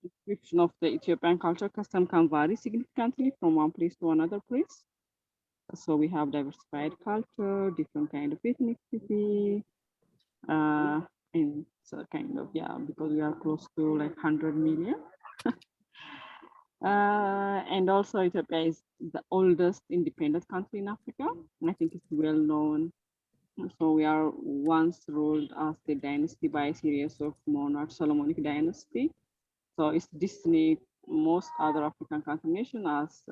description of the Ethiopian culture custom can vary significantly from one place to another place. So we have diversified culture, different kind of ethnicity, and so kind of, yeah, because we are close to like 100 million. And also Ethiopia is the oldest independent country in Africa. I think it's well known. So we are once ruled as the dynasty by a series of monarchs, Solomonic dynasty. So it's distinct most other African country nation, as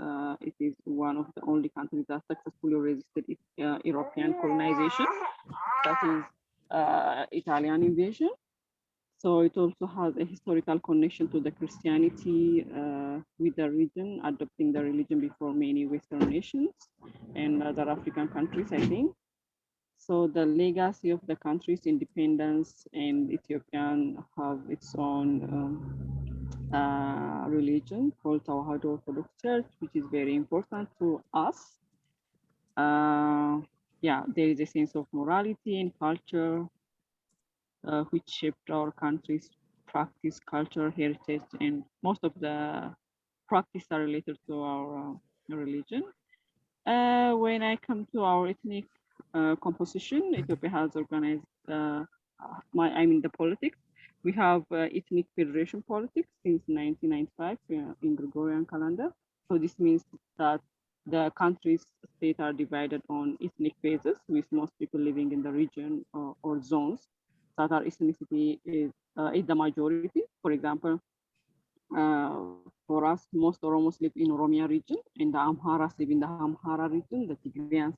it is one of the only countries that successfully resisted European colonization, that is Italian invasion. So it also has a historical connection to the Christianity with the region, adopting the religion before many Western nations and other African countries, I think. So the legacy of the country's independence, and Ethiopian have its own religion called Tawahado Orthodox Church, which is very important to us. Yeah, there is a sense of morality and culture which shaped our country's practice, culture, heritage, and most of the practice are related to our religion. When I come to our ethnic composition, Ethiopia has organized, the politics. We have ethnic federation politics since 1995 in Gregorian calendar. So this means that the country's state are divided on ethnic bases, with most people living in the region or zones that our ethnicity is the majority. For example, for us, most Oromos live in Oromia region, and the Amharas live in the Amhara region, the Tigrayans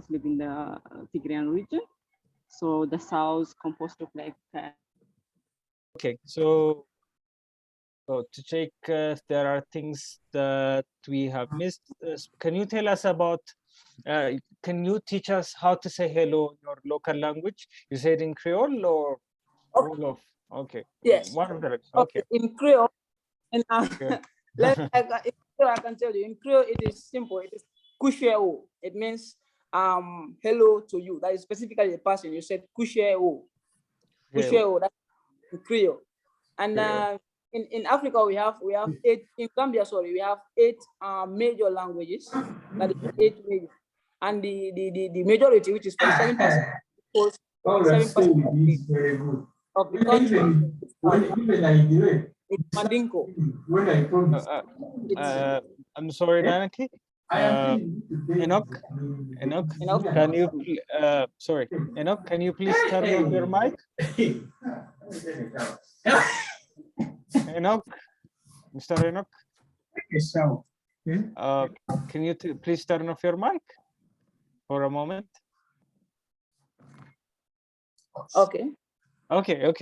live in the Tigrayan region. So the south composed of like. Okay, so to check if there are things that we have missed, can you tell us about, can you teach us how to say hello in your local language? You said in Creole or all of? Okay. Yes. One of the, okay. In Creole, and I can tell you, in Creole, it is simple. It is kusheo. It means hello to you. That is specifically the person. You said kusheo. Kusheo, that's in Creole. And in Africa, we have 8, in Gambia, sorry, we have 8 major languages. That is 8 major. And the majority, which is 47%, 47% of the country, it's Mandinko. I'm sorry, Danaki. Enoch, can you, sorry, Enoch, can you please turn off your mic? Enoch, Mr. Enoch, can you please turn off your mic for a moment? Okay. Okay,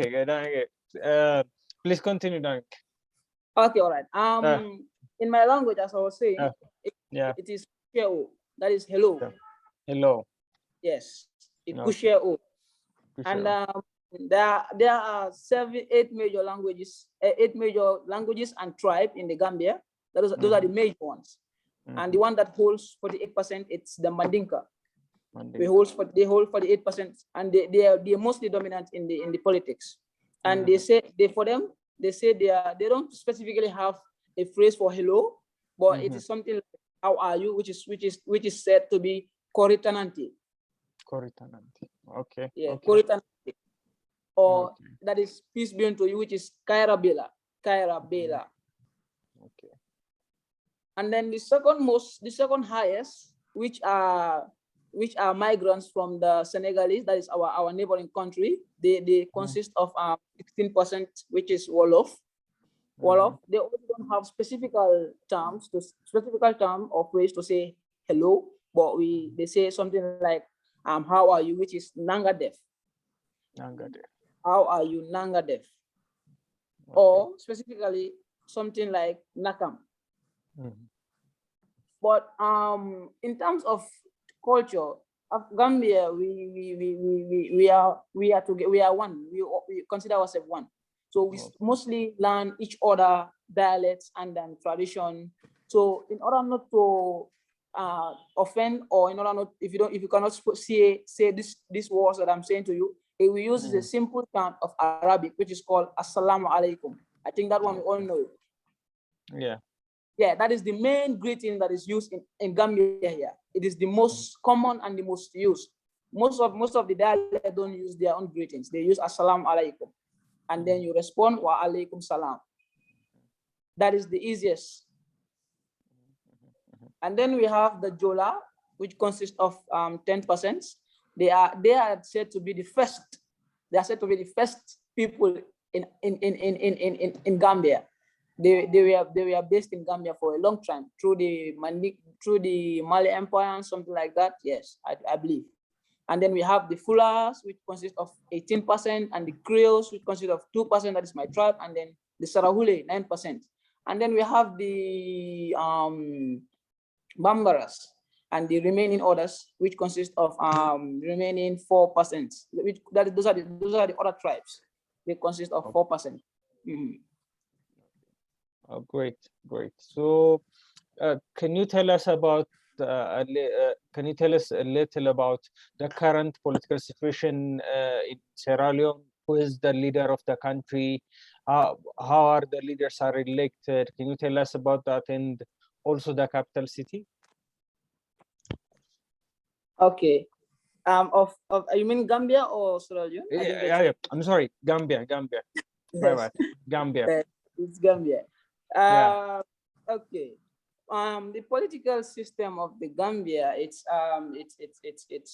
please continue, Dank. Okay, all right. In my language, as I was saying, it is kusheo. That is hello. Hello. Yes, it kusheo. And there are 8 major languages, 8 major languages and tribes in the Gambia. Those are the major ones. And the one that holds 48%, it's the Mandinka. They hold 48%, and they are mostly dominant in the politics. And they say they don't specifically have a phrase for hello, but it is something like how are you, which is said to be Koritananti. Koritananti. Okay. Yeah, okay. Koritananti. Or that is peace be unto you, which is Kaira Bela. Okay. And then the second highest, which are migrants from the Senegalese, that is our neighboring country. They consist of 16%, which is Wolof. They also don't have specific term or phrase to say hello, but they say something like how are you, which is Nangadef. How are you, Nangadef? Okay. Or specifically something like Nakam. But in terms of culture of Gambia, we are one. We consider ourselves one. So we mostly learn each other dialects and then tradition. So in order not to offend, or in order not, if you cannot say these words that I'm saying to you, We use a simple chant of Arabic, which is called Assalamu alaikum. I think that one we all know. Yeah. Yeah, that is the main greeting that is used in Gambia here. It is the most common and the most used. Most of the dialect don't use their own greetings. They use Assalamu alaikum. And then you respond wa alaikum salam. That is the easiest. And then we have the Jola, which consists of 10%. They are said to be the first. They are said to be the first people in Gambia. They were based in Gambia for a long time through the Mali Empire and something like that. Yes, I believe. And then we have the Fulas, which consists of 18%, and the Creoles, which consists of 2%. That is my tribe, and then the Sarahule, 9%. And then we have the Bambaras and the remaining others, which consist of remaining 4%. Those are the other tribes. They consist of 4%. Oh, great. So, can you tell us about a little about the current political situation in Sierra Leone? Who is the leader of the country? How are the leaders are elected? Can you tell us about that, and also the capital city? Okay. You mean Gambia or Sierra Leone? Yeah. I'm sorry, Gambia. My bad. Gambia. It's Gambia. Yeah. Okay. The political system of the Gambia, it's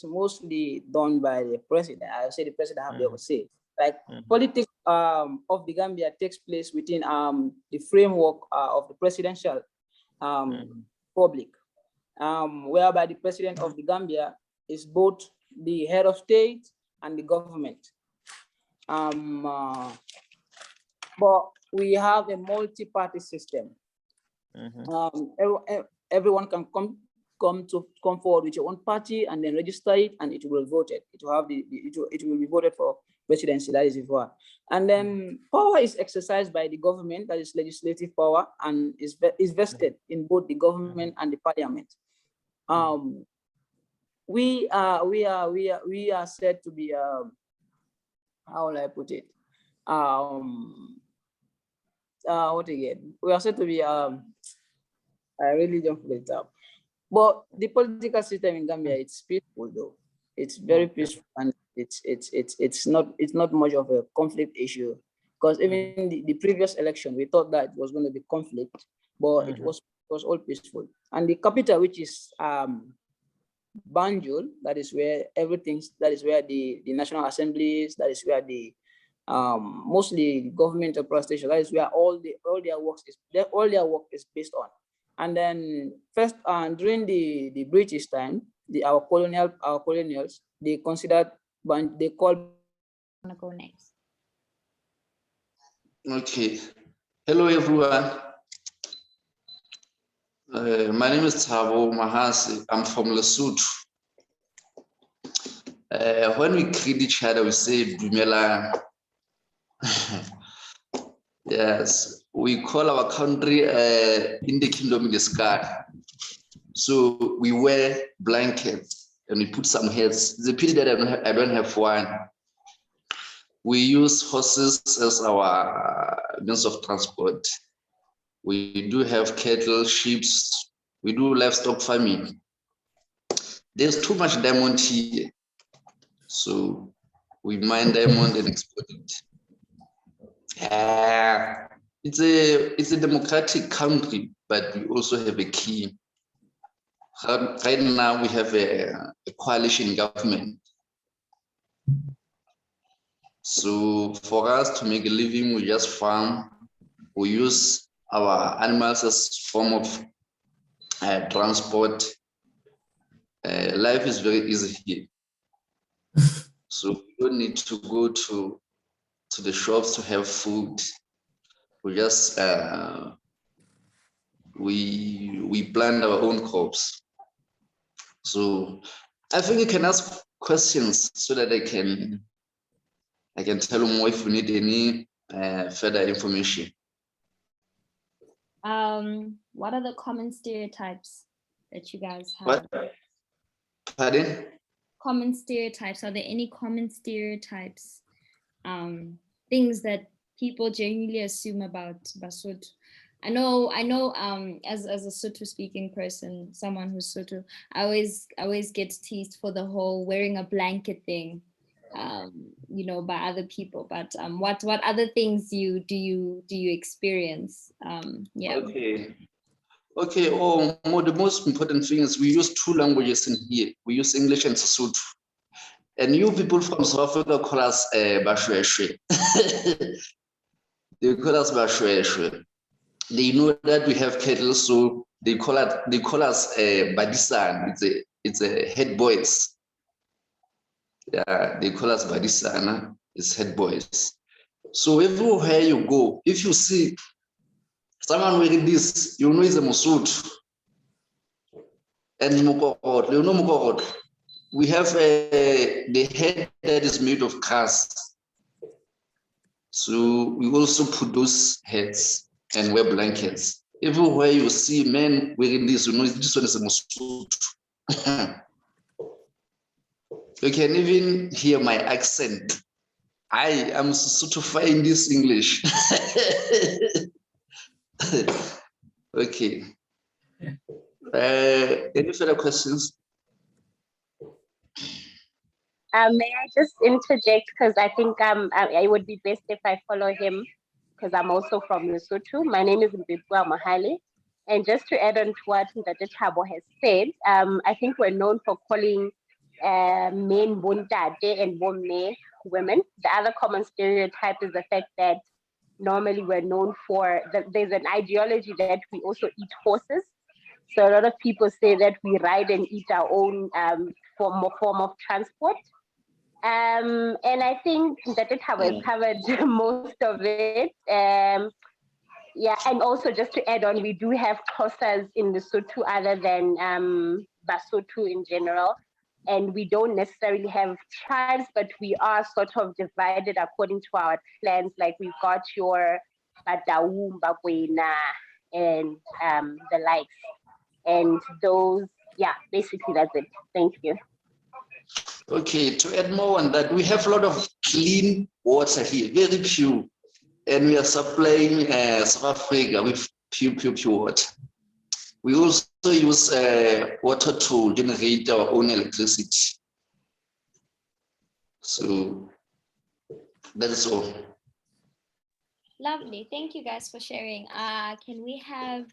mostly done by the president. I say the president have the say. Like politics of the Gambia takes place within the framework of the presidential public, whereby the president of the Gambia is both the head of state and the government. But we have a multi-party system. Everyone can come forward with your own party and then register it, and it will be voted. It will be voted for presidency. That is it. And then power is exercised by the government, that is legislative power, and is vested in both the government and the parliament. We are said to be how will I put it? What again? We are said to be I really don't put it up. But the political system in Gambia, it's peaceful though. It's very peaceful, and it's not much of a conflict issue. Because even the previous election, we thought that it was going to be conflict, but it was all peaceful. And the capital, which is Banjul, that is where the National Assembly is, that is where the mostly government or station, that is where all their work is based on. And then first during the British time, our colonials, they called go next. Okay. Hello everyone. My name is Thabo Mahasi. I'm from Lesotho. When we greet each other, we say Dumela. Yes, we call our country in the kingdom in the sky. So we wear blankets and we put some hats. It's a pity that I don't have one. We use horses as our means of transport. We do have cattle, sheep. We do livestock farming. There's too much diamond here, so we mine diamond and export it. It's a democratic country, but we also have a key. Right now we have a coalition government. So for us to make a living, we just farm. We use our animals as form of transport. Life is very easy here. So we don't need to go to the shops to have food. We just we plant our own crops. So I think you can ask questions so that I can tell you more if you need any further information. What are the common stereotypes that you guys have? What? Pardon? common stereotypes? Are there any common stereotypes, things that people genuinely assume about Basotho? I know, as a Sotho speaking person, someone who's Sotho, I always get teased for the whole wearing a blanket thing, you know, by other people. But what other things do you experience? Yeah. Okay. The most important thing is we use two languages in here. We use English and Sotho. And you people from South Africa call us Bashweshwe. They call us Bashweshwe. They know that we have cattle, so they call us Badisan. It's a head boys. Yeah, they call us Badisana. It's head boys. So everywhere you go, if you see someone wearing this, you know it's a Mosotho. And Mukokot, you know Mukokot. We have the head that is made of grass. So we also put those heads and wear blankets. Everywhere you see men wearing this, you know this one is a Mosotho. You can even hear my accent. I am Sotho-fying this English. Okay. Any further questions? May I just interject, because I think it would be best if I follow him, because I'm also from Lesotho. My name is Mbipua Mahali. And just to add on to what Ntate Thabo has said, I think we're known for calling men bontate and bomme women. The other common stereotype is the fact that normally we're known for, there's an ideology that we also eat horses. So a lot of people say that we ride and eat our own form of transport. And I think that it has covered most of it. Yeah, and also just to add on, we do have Xhosas in Lesotho other than Basotho in general. And we don't necessarily have tribes, but we are sort of divided according to our clans. Like we've got your Badawu, Bakwena, and the likes. And those, yeah, basically that's it. Thank you. Okay, to add more on that, we have a lot of clean water here, very pure. And we are supplying South Africa with pure water. We also use water to generate our own electricity. So that's all. Lovely. Thank you guys for sharing. Can we have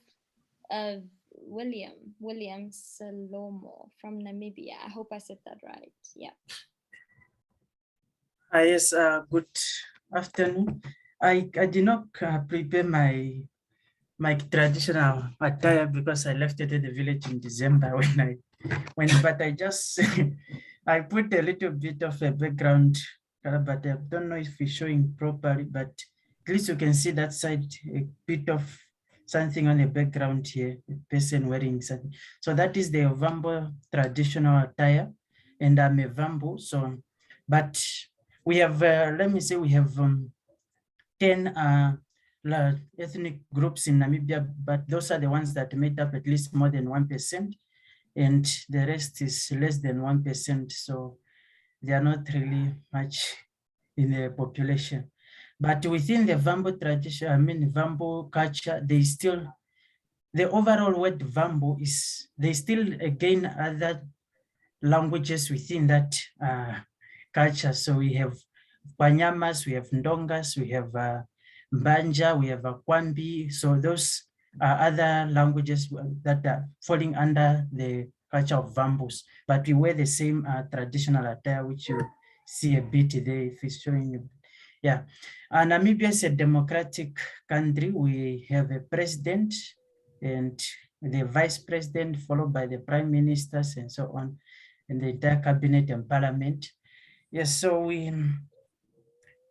William Salomo from Namibia? I hope I said that right. Yeah. Yes, good afternoon. I did not prepare my traditional attire because I left it at the village in December but I just I put a little bit of a background, but I don't know if it's showing properly, but at least you can see that side, a bit of something on the background here, a person wearing something. So that is the Ovambo traditional attire, and I'm a Vambo. So, but we have, let me say we have 10 ethnic groups in Namibia, but those are the ones that made up at least more than 1%, and the rest is less than 1%. So they are not really much in the population. But within the Vambo tradition, I mean Vambo culture, they still, the overall word Vambo is, they still again other languages within that culture. So we have Panyamas, we have Ndongas, we have Mbanja, we have Kwambi. So those are other languages that are falling under the culture of Vambos, but we wear the same traditional attire, which you see a bit there if it's showing you. Yeah, Namibia is a democratic country. We have a president and the vice president, followed by the prime ministers and so on, and the entire cabinet and parliament. Yes, so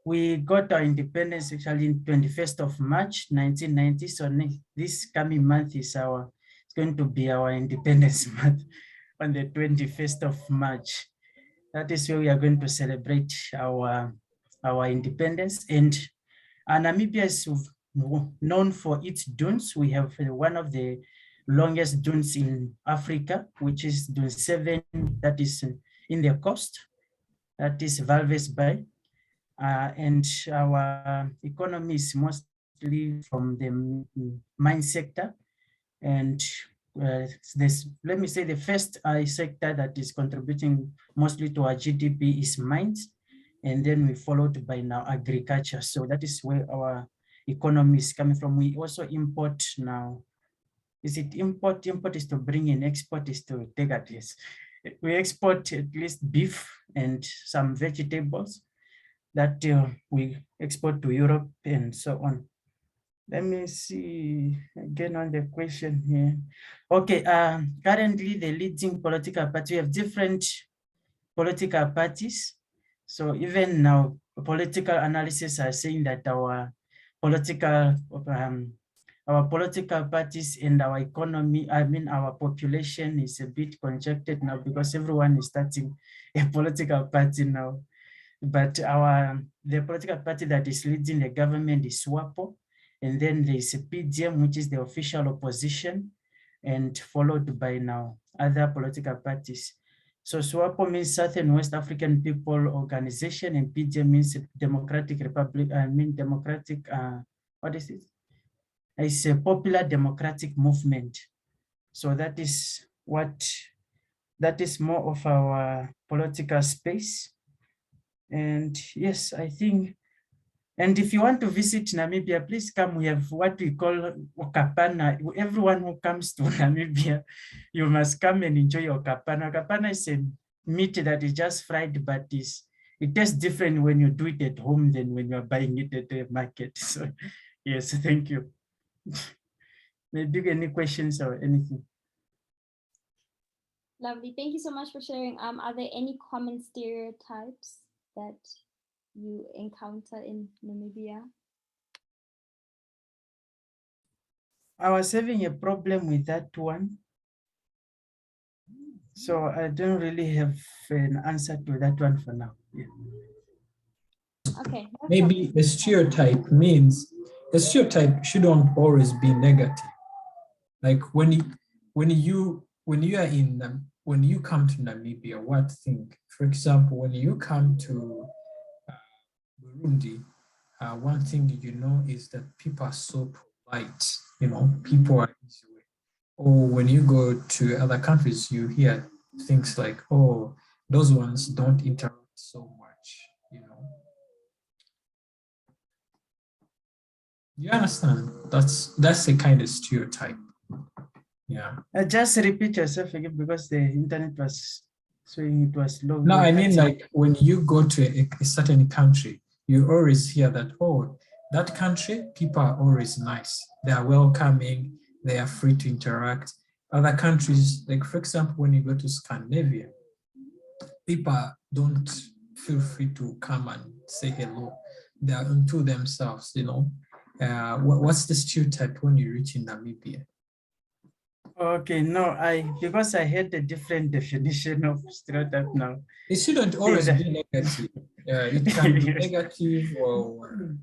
we got our independence actually in 21st of March, 1990. So this coming month is it's going to be our independence month on the 21st of March. That is where we are going to celebrate our independence. And Namibia is known for its dunes. We have one of the longest dunes in Africa, which is Dune 7, that is in the coast, that is Valves Bay. And our economy is mostly from the mine sector. And let me say the first sector that is contributing mostly to our GDP is mines. And then we followed by now agriculture. So that is where our economy is coming from. We also import now. Is it import? Import is to bring in, export is to take at least. We export at least beef and some vegetables that we export to Europe and so on. Let me see again on the question here. Okay, currently the leading political party, we have different political parties. So even now, political analysis are saying that our political parties and our economy, I mean our population is a bit conjected now because everyone is starting a political party now. But the political party that is leading the government is SWAPO, and then there is a PDM, which is the official opposition, and followed by now other political parties. So SWAPO means Southern West African People Organization, and PDM means Democratic Republic, what is it? It's a Popular Democratic Movement. So that is more of our political space. And yes, I think, and if you want to visit Namibia, please come. We have what we call Okapana. Everyone who comes to Namibia, you must come and enjoy Okapana. Okapana is a meat that is just fried, but it tastes different when you do it at home than when you are buying it at the market. So yes, thank you. Maybe any questions or anything? Lovely. Thank you so much for sharing. Are there any common stereotypes that you encounter in Namibia? I was having a problem with that one. So I don't really have an answer to that one for now. Yeah. Okay. Maybe a stereotype means a stereotype shouldn't always be negative. Like when you come to Namibia, what thing? For example, when you come to Burundi, one thing you know is that people are so polite. You know, people are easy. Or when you go to other countries, you hear things like, "Oh, those ones don't interact so much." You know. You understand? That's a kind of stereotype. Yeah. Just repeat yourself again because the internet was showing it was low. No, I mean like when you go to a certain country, you always hear that, oh, that country, people are always nice. They are welcoming, they are free to interact. Other countries, like for example, when you go to Scandinavia, people don't feel free to come and say hello. They are unto themselves, you know. What's the stereotype when you reach in Namibia? Okay, no, because I had a different definition of stereotype now. It shouldn't always be negative. It can be negative or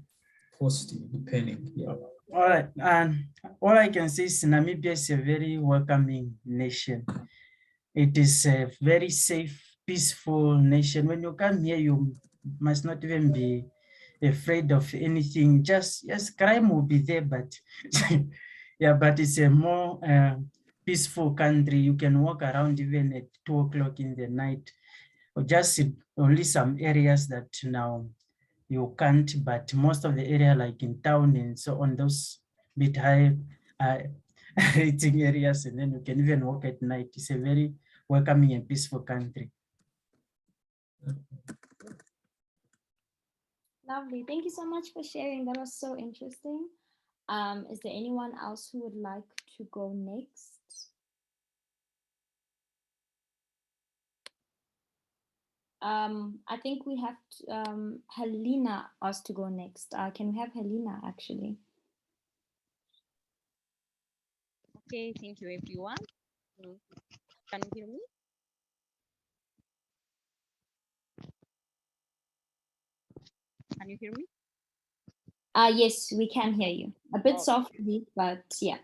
positive, depending. Yeah. All right, and all I can say is Namibia is a very welcoming nation. It is a very safe, peaceful nation. When you come here, you must not even be afraid of anything. Just, yes, crime will be there, but yeah, but it's a more peaceful country. You can walk around even at 2 o'clock in the night, or just only some areas that now you can't, but most of the area like in town and so on, those bit high rating areas, and then you can even walk at night. It's a very welcoming and peaceful country. Lovely. Thank you so much for sharing. That was so interesting. Is there anyone else who would like to go next? I think we have Helena asked to go next. Can we have Helena actually? Okay, thank you everyone. Can you hear me? Can you hear me? Yes, we can hear you. A bit softly, but yeah.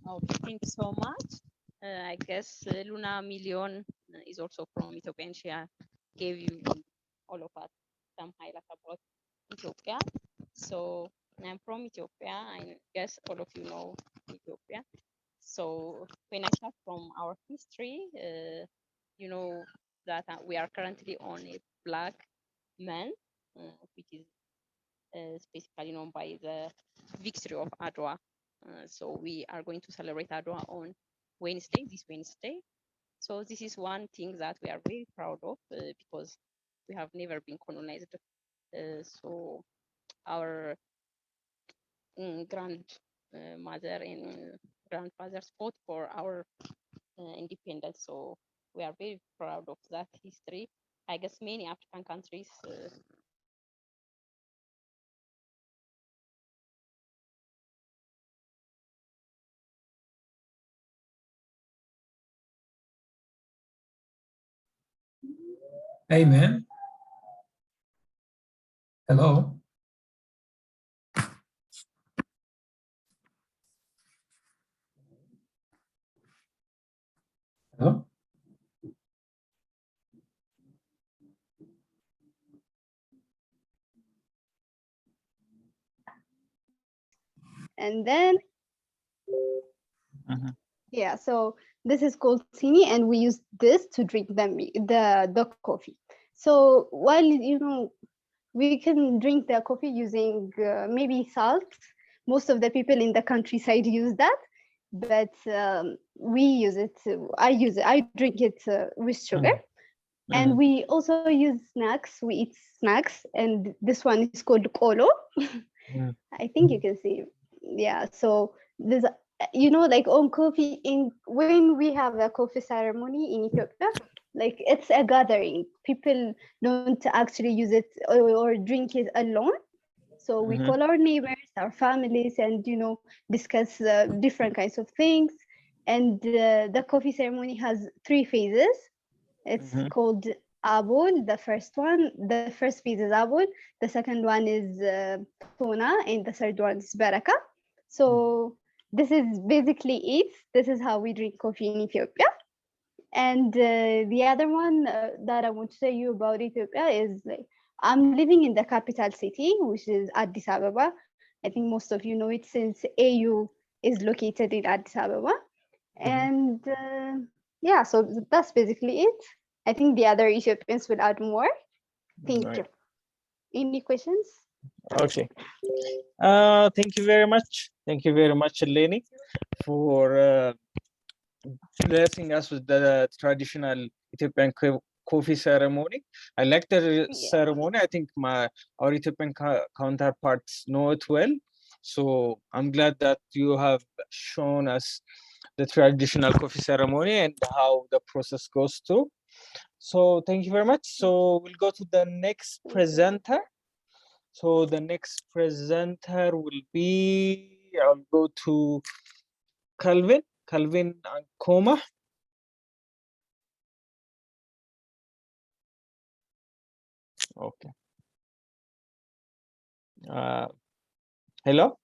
Okay, thank you so much. I guess Luna Million is also from Ethiopia, and she gave you all of us some highlights about Ethiopia. So I'm from Ethiopia. I guess all of you know Ethiopia. So when I start from our history, you know that we are currently on a Black Month, which is specifically known by the victory of Adwa. So we are going to celebrate Adwa on Wednesday, this Wednesday. So this is one thing that we are very proud of because we have never been colonized. So our grandmother and grandfathers fought for our independence. So we are very proud of that history. I guess many African countries Amen. Hello. Hello. And then, yeah, so this is called sini, and we use this to drink the coffee. So while, you know, we can drink the coffee using maybe salt. Most of the people in the countryside use that, but we use it. I drink it with sugar. And we also use snacks. We eat snacks, and this one is called kolo. I think you can see. Yeah. So there's, you know, like on coffee, when we have a coffee ceremony in Ethiopia, like it's a gathering. People don't actually use it or drink it alone. So we call our neighbors, our families, and, you know, discuss different kinds of things. And the coffee ceremony has 3 phases. It's called Abul, the first one. The first phase is Abul. The second one is Tuna, and the third one is Baraka. So this is basically it. This is how we drink coffee in Ethiopia. And the other one that I want to tell you about Ethiopia is, like, I'm living in the capital city, which is Addis Ababa. I think most of you know it since AU is located in Addis Ababa. And yeah, so that's basically it. I think the other Ethiopians will add more. Thank you. Any questions? Okay. Thank you very much. Thank you very much, Eleni, for blessing us with the traditional Ethiopian coffee ceremony. I like the ceremony. I think our Ethiopian counterparts know it well. So I'm glad that you have shown us the traditional coffee ceremony and how the process goes through. So thank you very much. So we'll go to the next presenter. So the next presenter will be, I'll go to Calvin Ankoma. Okay. Hello,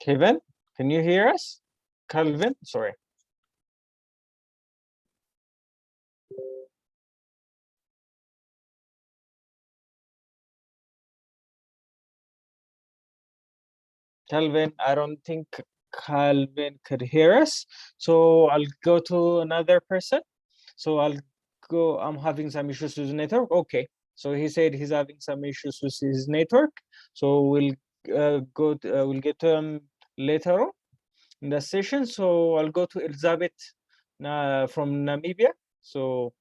Kevin, can you hear us? Calvin, sorry. Calvin, I don't think Calvin could hear us. So I'll go to another person. So I'm having some issues with the network. Okay. So he said he's having some issues with his network. So we'll we'll get to him later on in the session. So I'll go to Elizabeth from Namibia. So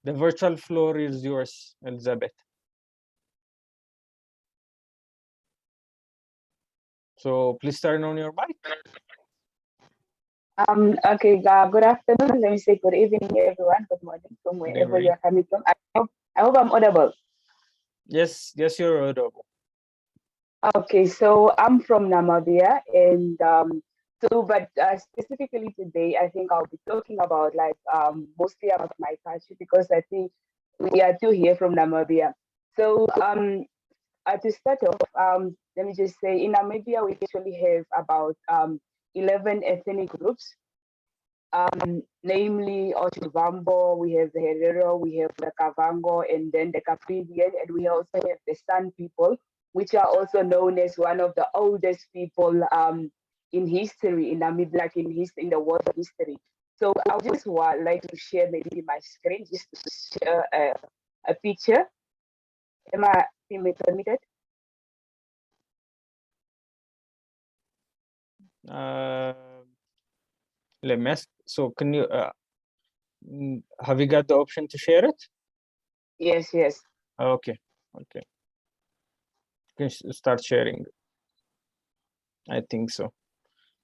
the virtual floor is yours, Elizabeth. So please turn on your mic. Okay, good afternoon. Let me say good evening, everyone. Good morning from wherever you are coming from. I hope I'm audible. Yes, you're audible. Okay, so I'm from Namibia, and specifically today, I think I'll be talking about mostly about my country because I think we are two here from Namibia. So to start off, let me just say in Namibia we actually have about 11 ethnic groups. namely Ochuvambo, we have the Herero, we have the Kavango, and then the Caprivian, and we also have the San people, which are also known as one of the oldest people in history, in Namibia, like in the world history. So I would just like to share maybe my screen, just to share a picture. Am I permitted? Lemes, so can you, have you got the option to share it? Yes, yes. Okay, okay. You can start sharing. I think so.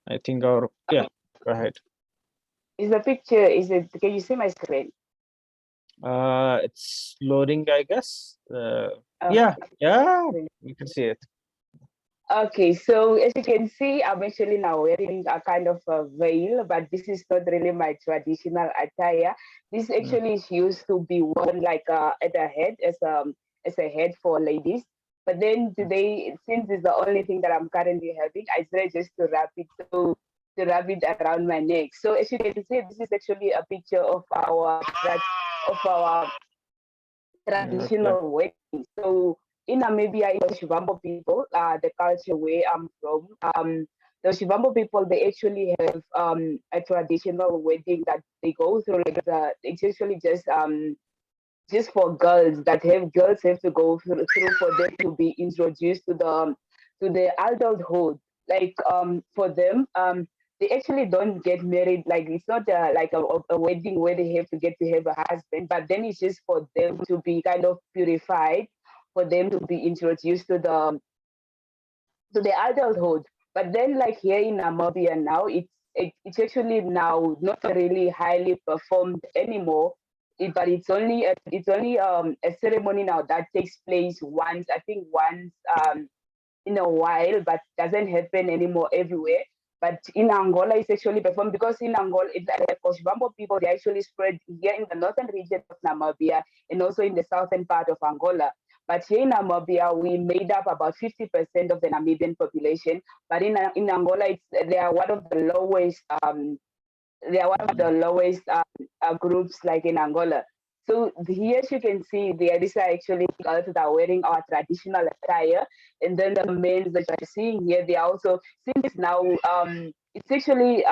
I think yeah, go ahead. Is the picture, can you see my screen? It's loading, I guess. Okay. Yeah, you can see it. Okay, so as you can see, I'm actually now wearing a kind of a veil, but this is not really my traditional attire. This actually is used to be worn like at the head as a head for ladies. But then today, since it's the only thing that I'm currently having, I decided just to wrap it around my neck. So as you can see, this is actually a picture of our traditional wedding. So in Namibia, in the Shivambo people, the culture where I'm from, the Shivambo people, they actually have a traditional wedding that they go through. Like it's actually just for girls girls have to go through for them to be introduced to the adulthood. Like for them, they actually don't get married. Like it's not like a wedding where they have to have a husband, but then it's just for them to be kind of purified, for them to be introduced to the adulthood. But then like here in Namibia now, it's actually now not really highly performed anymore. But it's only a ceremony now that takes place once, I think once in a while, but doesn't happen anymore everywhere. But in Angola, it's actually performed because in Angola, it's like Koshibambo people, they actually spread here in the northern region of Namibia and also in the southern part of Angola. But here in Namibia, we made up about 50% of the Namibian population. But in Angola, they are one of the lowest. They are one of the lowest groups, like in Angola. So here you can see these are actually girls that are wearing our traditional attire, and then the men that you're seeing here, they are also, since now it's actually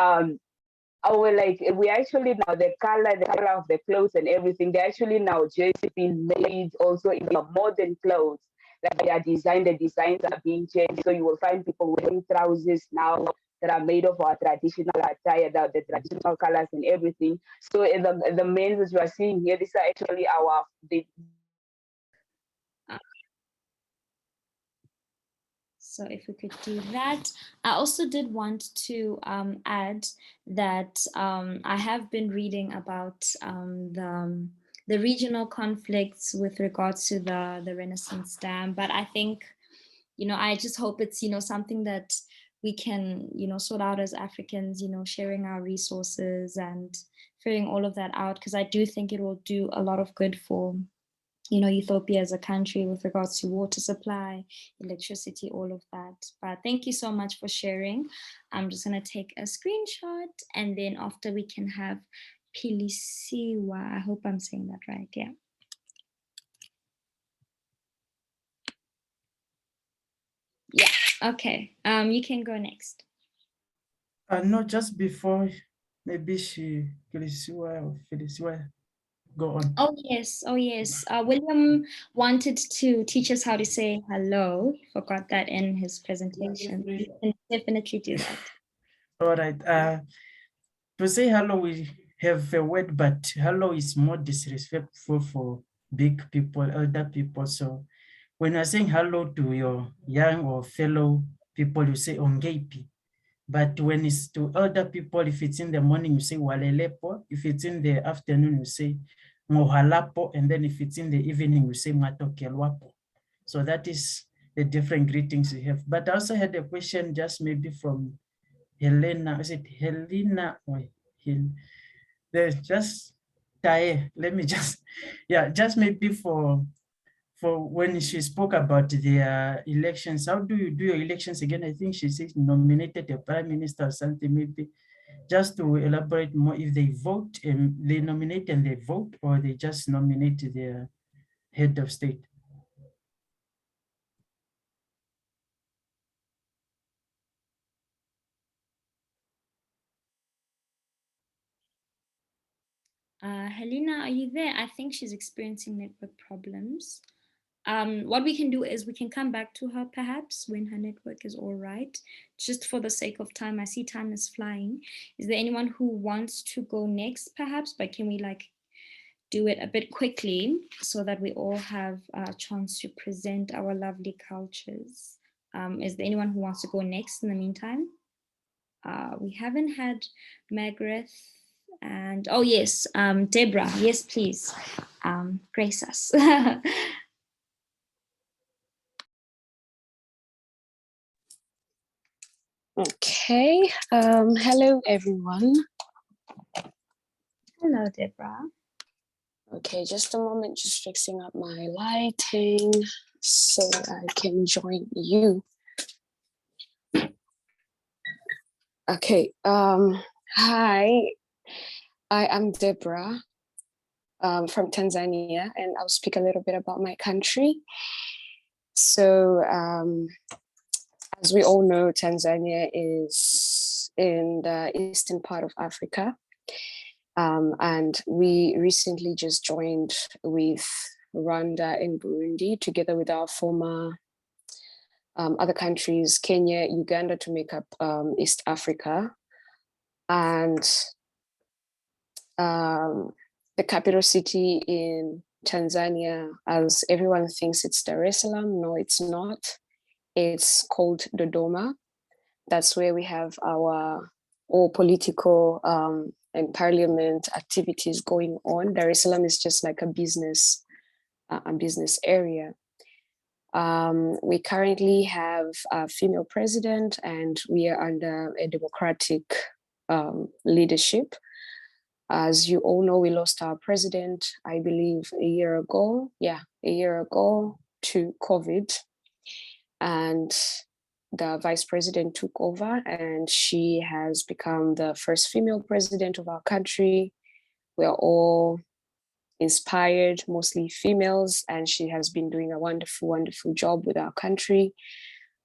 we actually now the color of the clothes and everything, they actually now just been made also in modern clothes. Like the designs are being changed. So you will find people wearing trousers now that are made of our traditional attire, the traditional colors and everything. So in the men that you are seeing here, these are actually So if we could do that. I also did want to add that I have been reading about the regional conflicts with regards to the Renaissance Dam, but I think, I just hope it's, something that we can, sort out as Africans, sharing our resources and figuring all of that out, because I do think it will do a lot of good for Ethiopia as a country with regards to water supply, electricity, all of that. But thank you so much for sharing. I'm just going to take a screenshot, and then after we can have Pilisiwa. I hope I'm saying that right. Yeah. Yeah. Okay. You can go next. No, just before, maybe Pilisiwa or Pilisiwa. Go on. Oh, yes. William wanted to teach us how to say hello. Forgot that in his presentation. You can definitely do that. All right. To say hello, we have a word, but hello is more disrespectful for big people, elder people. So when you're saying hello to your young or fellow people, you say ongepi. But when it's to elder people, if it's in the morning, you say walelepo. If it's in the afternoon, you say ngohalapo. And then if it's in the evening, you say matokelwapo. So that is the different greetings we have. But I also had a question just maybe from Helena. Is it Helena? There's just Tae. Let me just, just maybe for when she spoke about their elections. How do you do your elections again? I think she says nominated a prime minister or something, maybe. just to elaborate more, if they vote and they nominate and they vote, or they just nominate their head of state? Helena, are you there? I think she's experiencing network problems. What we can do is we can come back to her perhaps when her network is all right. Just for the sake of time, I see time is flying. Is there anyone who wants to go next perhaps? But can we like do it a bit quickly so that we all have a chance to present our lovely cultures? Is there anyone who wants to go next in the meantime? We haven't had Margaret and, oh yes, Deborah, yes, please, grace us. Okay, hello everyone. Hello, Deborah. Okay, just a moment, just fixing up my lighting so I can join you. Okay, hi, I am Deborah from Tanzania, and I'll speak a little bit about my country. So, as we all know, Tanzania is in the eastern part of Africa. And we recently just joined with Rwanda and Burundi, together with our former other countries, Kenya, Uganda, to make up East Africa. And the capital city in Tanzania, as everyone thinks it's Dar es Salaam, no, it's not. It's called Dodoma. That's where we have our all political and parliament activities going on. Dar es Salaam is just like a business area. We currently have a female president, and we are under a democratic leadership. As you all know, we lost our president, I believe, a year ago. Yeah, a year ago to COVID. And the vice president took over, and she has become the first female president of our country. We are all inspired, mostly females, and she has been doing a wonderful, wonderful job with our country.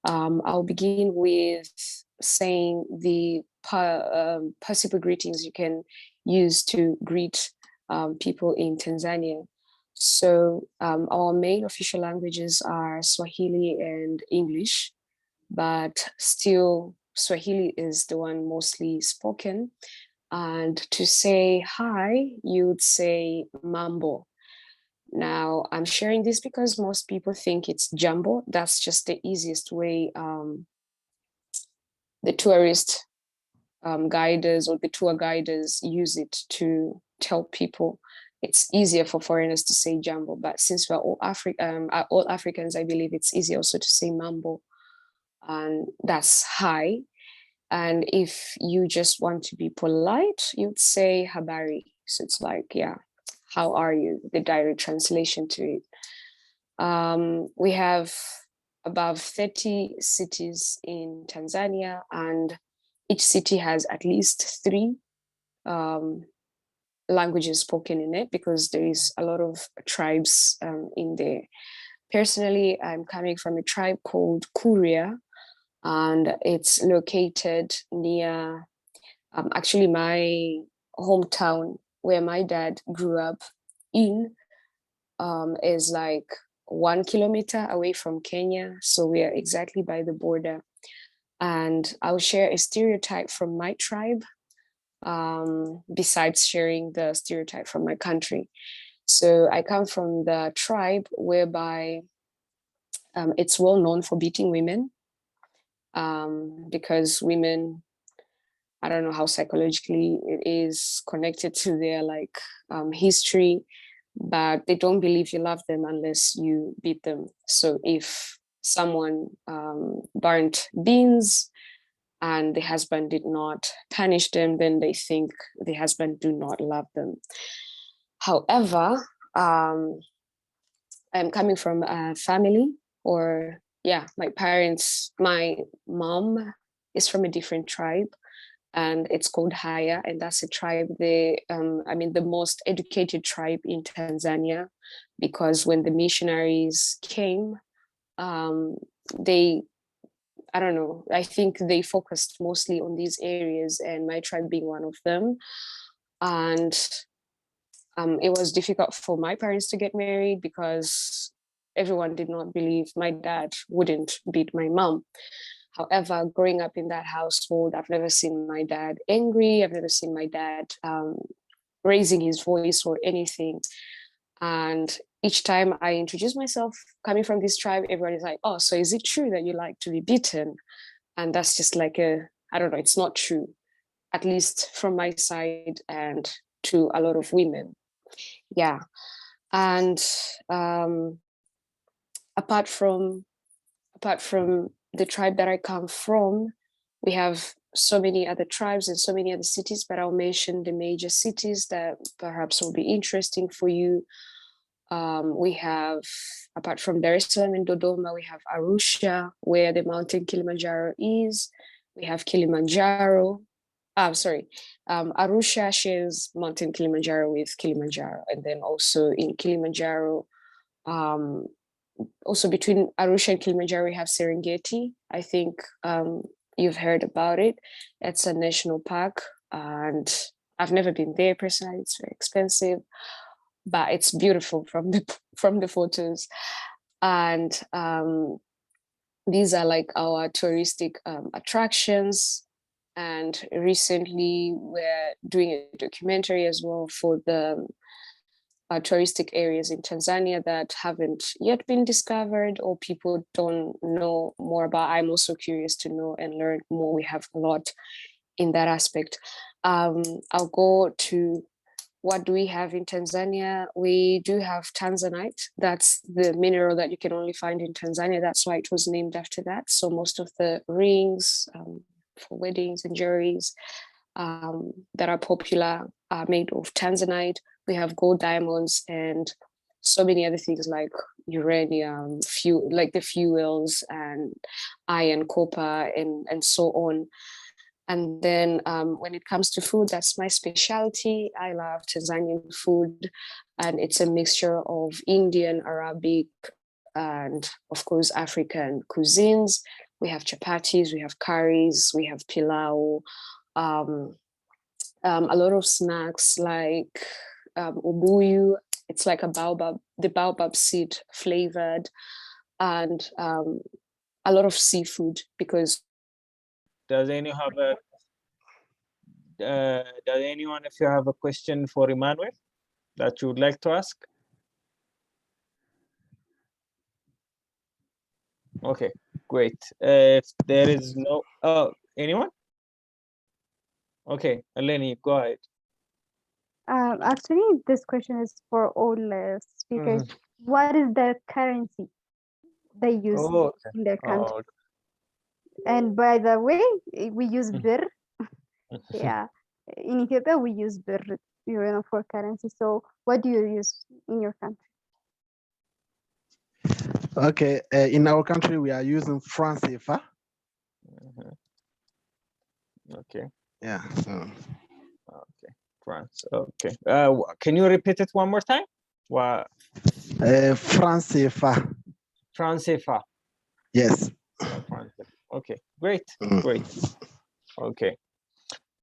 I'll begin with saying the possible greetings you can use to greet people in Tanzania. So our main official languages are Swahili and English, but still Swahili is the one mostly spoken. And to say hi, you would say mambo. Now, I'm sharing this because most people think it's jumbo. That's just the easiest way the tourist guiders or the tour guiders use it to tell people. It's easier for foreigners to say jumbo, but since we're all Africans, I believe it's easier also to say mambo, and that's hi. And if you just want to be polite, you'd say habari. So it's like, yeah, how are you? The direct translation to it. We have about 30 cities in Tanzania, and each city has at least 3 languages spoken in it, because there is a lot of tribes in there. Personally, I'm coming from a tribe called Kuria, and it's located near actually my hometown where my dad grew up in is like 1 kilometer away from Kenya. So we are exactly by the border. And I'll share a stereotype from my tribe, besides sharing the stereotype from my country. So I come from the tribe whereby it's well known for beating women, because women, I don't know how psychologically it is connected to their like history, but they don't believe you love them unless you beat them. So if someone burnt beans and the husband did not punish them, then they think the husband do not love them. However, I'm coming from a family, or yeah, my parents, my mom is from a different tribe, and it's called Haya, and that's a tribe, the most educated tribe in Tanzania, because when the missionaries came, I don't know, I think they focused mostly on these areas, and my tribe being one of them. And it was difficult for my parents to get married because everyone did not believe my dad wouldn't beat my mom. However, growing up in that household, I've never seen my dad angry. I've never seen my dad raising his voice or anything. And each time I introduce myself coming from this tribe, everyone is like, oh, so is it true that you like to be beaten? And that's just like I don't know, it's not true, at least from my side and to a lot of women. Yeah. And apart from the tribe that I come from, we have so many other tribes and so many other cities, but I'll mention the major cities that perhaps will be interesting for you. We have, apart from Dar es Salaam and Dodoma, we have Arusha, where the mountain Kilimanjaro is. We have Kilimanjaro. Arusha shares mountain Kilimanjaro with Kilimanjaro. And then also in Kilimanjaro, also between Arusha and Kilimanjaro, we have Serengeti. I think you've heard about it. It's a national park, and I've never been there personally. It's very expensive, but it's beautiful from the photos. And these are like our touristic attractions. And recently we're doing a documentary as well for the touristic areas in Tanzania that haven't yet been discovered or people don't know more about. I'm also curious to know and learn more. We have a lot in that aspect. I'll go to what do we have in Tanzania? We do have Tanzanite. That's the mineral that you can only find in Tanzania. That's why it was named after that. So most of the rings for weddings and jewelries that are popular are made of Tanzanite. We have gold, diamonds, and so many other things like uranium, like the fuels, and iron, copper, and so on. And then when it comes to food, that's my specialty. I love Tanzanian food, and it's a mixture of Indian, Arabic, and of course, African cuisines. We have chapatis, we have curries, we have pilau, a lot of snacks like ubuyu. It's like the baobab seed flavored, and a lot of seafood because. Does anyone if you have a question for Emmanuel that you would like to ask? Okay, great. If there is no, anyone? Okay, Eleni, go ahead. Actually, this question is for all speakers. What is the currency they use in their country? And by the way, we use birr. Yeah, in Ethiopia we use birr, for currency. So, what do you use in your country? Okay, in our country we are using franc CFA. Okay. Yeah. So. Okay, France. Okay. Can you repeat it one more time? What? Franc CFA. Franc CFA. Yes. Okay, great, great. Okay.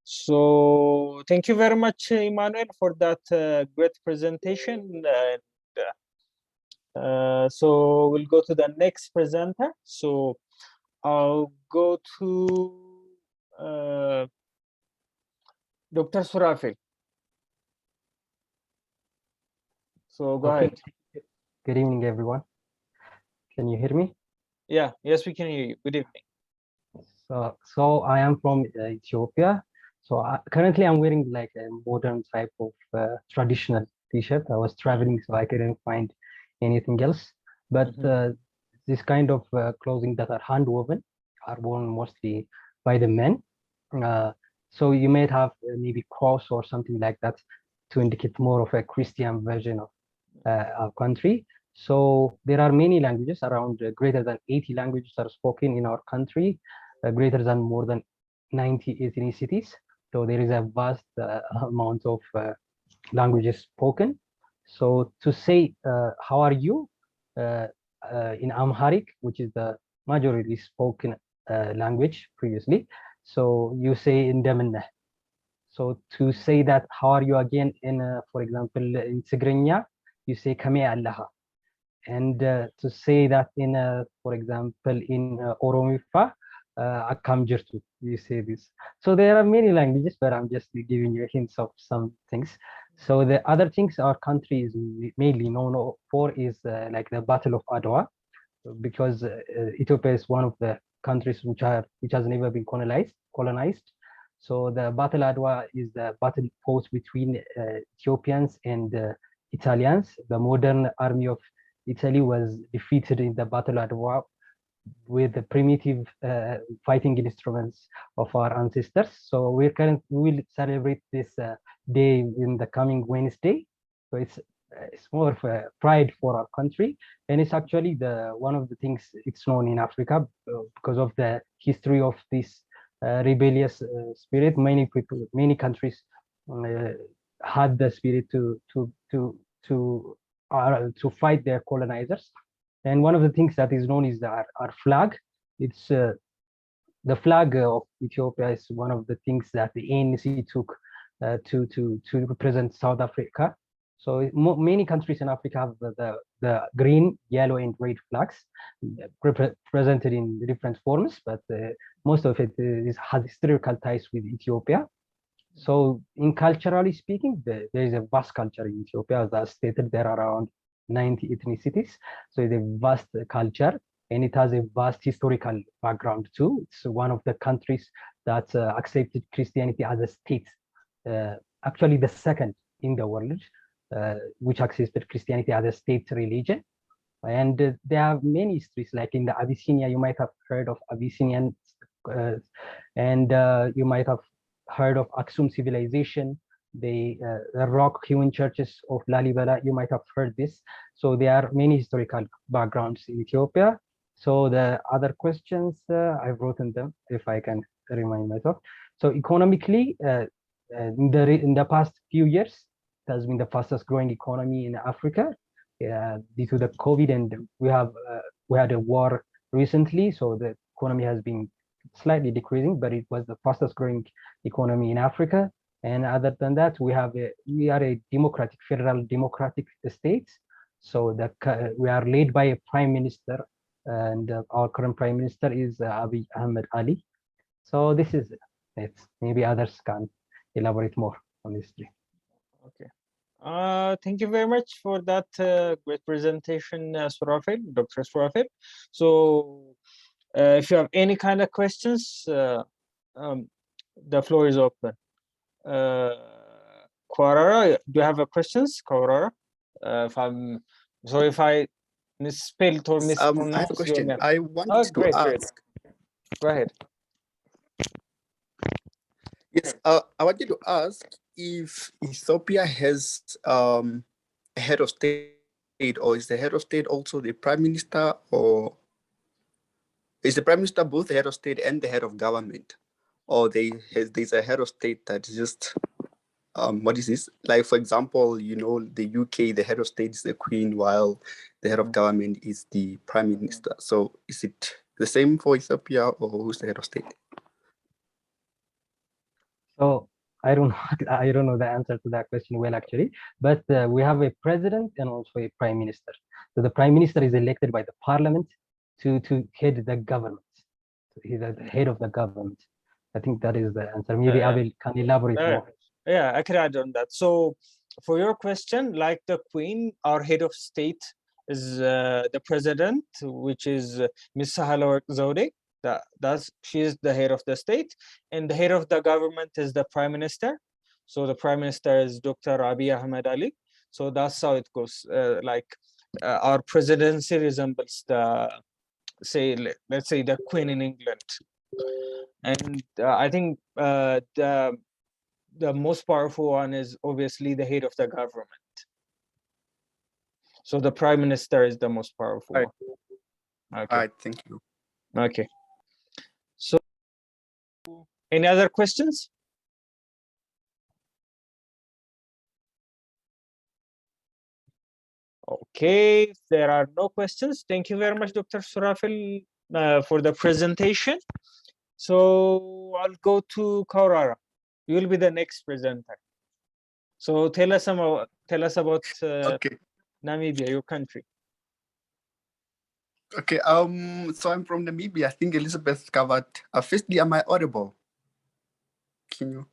So thank you very much, Emmanuel, for that great presentation. So we'll go to the next presenter. So I'll go to Dr. Surafil. So go ahead. Good evening, everyone. Can you hear me? Yeah, yes, we can hear you. Good evening. So I am from Ethiopia. So currently I'm wearing like a modern type of traditional t-shirt. I was traveling, so I couldn't find anything else. But this kind of clothing that are hand woven are worn mostly by the men. So you might have maybe cross or something like that to indicate more of a Christian version of our country. So there are many languages, around greater than 80 languages are spoken in our country, greater than more than 90 ethnicities. So there is a vast amount of languages spoken. So to say, how are you, in Amharic, which is the majority spoken language previously, so you say እንደምን ነህ. So to say that, how are you again in, for example, in Tigrinya, you say kame allaha. And to say that in, for example, in Oromifa, akkam jirtu, you say this. So there are many languages, but I'm just giving you hints of some things. So the other things our country is mainly known for is like the Battle of Padua, because Ethiopia is one of the countries which has never been colonized. So the Battle of Padua is the battle fought between Ethiopians and Italians. The modern army of Italy was defeated in the Battle of Padua with the primitive fighting instruments of our ancestors. So we will celebrate this day in the coming Wednesday. So it's more of a pride for our country, and it's actually one of the things it's known in Africa because of the history of this rebellious spirit. Many countries had the spirit to fight their colonizers. And one of the things that is known is our flag. It's the flag of Ethiopia is one of the things that the ANC took to represent South Africa. So many countries in Africa have the green, yellow, and red flags presented in different forms, but most of it has historical ties with Ethiopia. So in culturally speaking, there is a vast culture in Ethiopia. As I stated, there are around 90 ethnicities. So it's a vast culture, and it has a vast historical background too. It's one of the countries that accepted Christianity as a state, actually the second in the world, which accepted Christianity as a state religion. And there are many histories, like in the Abyssinia, you might have heard of Abyssinian, and you might have heard of Aksum civilization, the rock-hewn churches of Lalibela, you might have heard this. So there are many historical backgrounds in Ethiopia. So the other questions, I've written them, if I can remind myself. So economically, in the past few years, it has been the fastest growing economy in Africa due to the COVID, and we had a war recently, so the economy has been slightly decreasing, but it was the fastest growing economy in Africa. And other than that, we are a federal democratic state. So we are led by a prime minister, and our current prime minister is Abiy Ahmed Ali. So this is it. Maybe others can elaborate more on this. Okay. Thank you very much for that great presentation, Dr. Surafil. So if you have any kind of questions, the floor is open. Kwarara, do you have a questions, Kwarara? If I'm sorry if I misspelled or mispronounced. I have a question. Your name. I wanted to ask. Go ahead. Yes, I wanted to ask if Ethiopia has a head of state, or is the head of state also the prime minister, or is the prime minister both the head of state and the head of government, or there's a head of state that is just what is this? Like, for example, the UK, the head of state is the Queen, while the head of government is the prime minister. So is it the same for Ethiopia, or who's the head of state? So I don't know the answer to that question well, actually, but we have a president and also a prime minister. So the prime minister is elected by the parliament to head the government. So he's the head of the government. I think that is the answer. Maybe Abel can elaborate more. Yeah, I can add on that. So for your question, like the Queen, our head of state is the president, which is Ms. Sahle-Work Zewde. She is the head of the state, and the head of the government is the prime minister. So the prime minister is Dr. Abiy Ahmed Ali. So that's how it goes. Our presidency resembles let's say the Queen in England. And I think the most powerful one is obviously the head of the government. So the prime minister is the most powerful one. Okay. All right, thank you. Okay. So Any other questions? Okay, if there are no questions, thank you very much, Dr. Surafil, for the presentation. So I'll go to Kaurara. You will be the next presenter. So tell us about Okay. Namibia, your country. Okay. So I'm from Namibia. I think Elizabeth covered. Firstly, am I audible? Can you?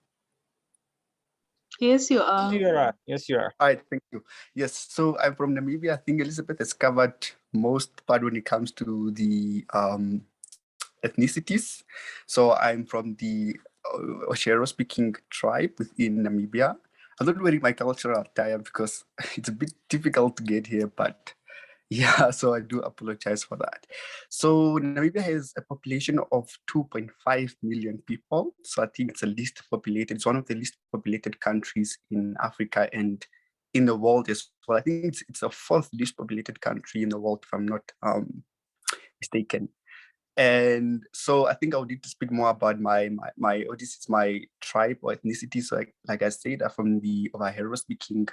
Yes, you are. Yes, you are. Yes, you are. All right, thank you. Yes, so I'm from Namibia. I think Elizabeth has covered most part when it comes to the ethnicities. So I'm from the Oshero-speaking tribe within Namibia. I'm not wearing my cultural attire because it's a bit difficult to get here, but yeah, so I do apologize for that. So Namibia has a population of 2.5 million people. So I think it's the least populated. It's one of the least populated countries in Africa and in the world as well. I think it's the fourth least populated country in the world, if I'm not mistaken. And so I think I would need to speak more about my this is my tribe or ethnicity. So like I said, I'm from the Ovahero speaking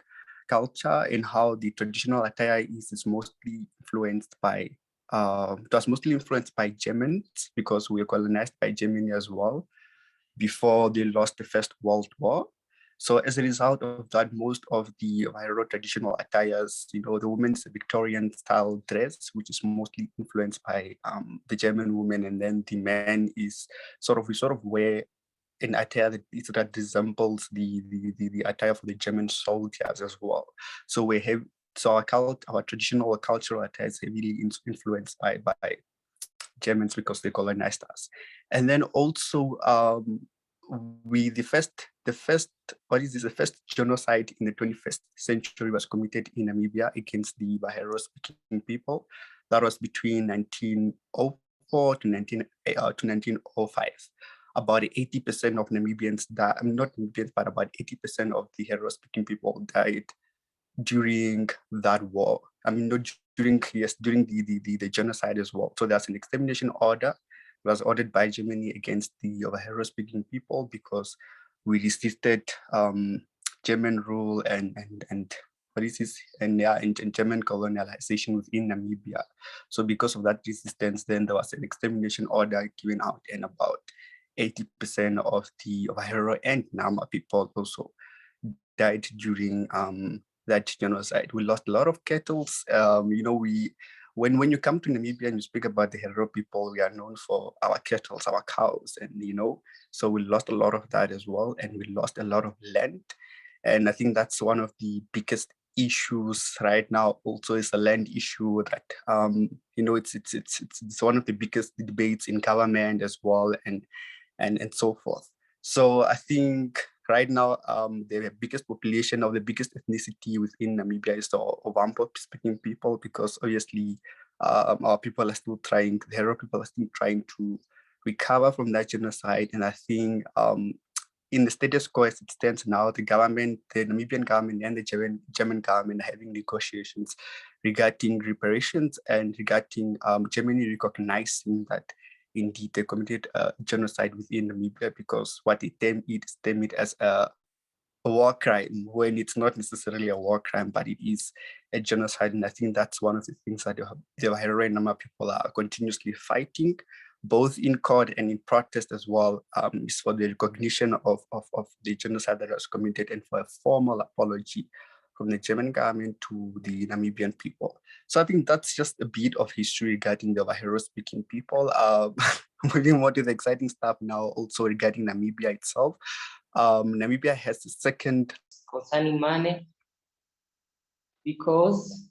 culture, and how the traditional attire is mostly influenced by it was mostly influenced by Germans, because we were colonized by Germany as well before they lost the First World War. So as a result of that, most of the Ovahero traditional attires, the women's Victorian style dress, which is mostly influenced by the German women, and then the man is we sort of wear an attire that resembles the attire for the German soldiers as well. So we have our traditional cultural attire is heavily influenced by Germans because they colonized us. And then also the first genocide in the 21st century was committed in Namibia against the Bahero speaking people. That was between 1904 to 1905. About 80% of Namibians died, not Namibians, but about 80% of the Hero speaking people died during that war. Not during the genocide as well. So there's an extermination order. It was ordered by Germany against the Ovahero speaking people because we resisted German rule and German colonialization within Namibia. So because of that resistance, then there was an extermination order given out, and about 80% of the Ovahero and Nama people also died during that genocide. We lost a lot of cattle. When you come to Namibia and you speak about the Herero people, we are known for our cattle, our cows, and so we lost a lot of that as well, and we lost a lot of land. And I think that's one of the biggest issues right now. Also, is a land issue that it's one of the biggest debates in government as well, and so forth. So I think right now, the biggest population of the biggest ethnicity within Namibia is the Ovampo-speaking people, because obviously our people are still trying, the Herero people are still trying to recover from that genocide. And I think in the status quo as it stands now, the Namibian government and the German government are having negotiations regarding reparations and regarding Germany recognizing that indeed they committed genocide within Namibia, because what they term it as a war crime, when it's not necessarily a war crime, but it is a genocide. And I think that's one of the things that the Herero and Nama people are continuously fighting, both in court and in protest as well, is for the recognition of the genocide that was committed, and for a formal apology from the German government to the Namibian people. So I think that's just a bit of history regarding the Bahero-speaking people. Moving on to the exciting stuff now, also regarding Namibia itself. Namibia has the second concerning money, because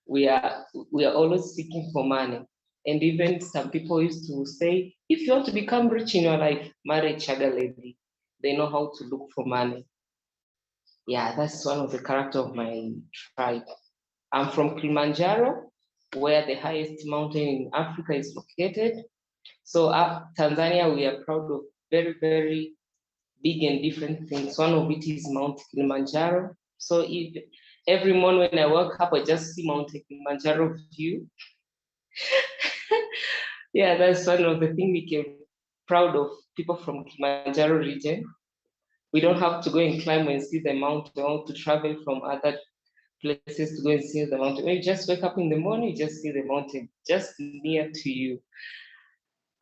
we are always seeking for money. And even some people used to say, if you want to become rich in your life, marry a Chaga lady. They know how to look for money. Yeah, that's one of the character of my tribe. I'm from Kilimanjaro, where the highest mountain in Africa is located. So Tanzania, we are proud of very, very big and different things. One of it is Mount Kilimanjaro. So every morning when I wake up, I just see Mount Kilimanjaro view. Yeah, that's one of the things we can proud of people from Kilimanjaro region. We don't have to go and climb and see the mountain, or to travel from other places to go and see the mountain. When you just wake up in the morning, you just see the mountain just near to you.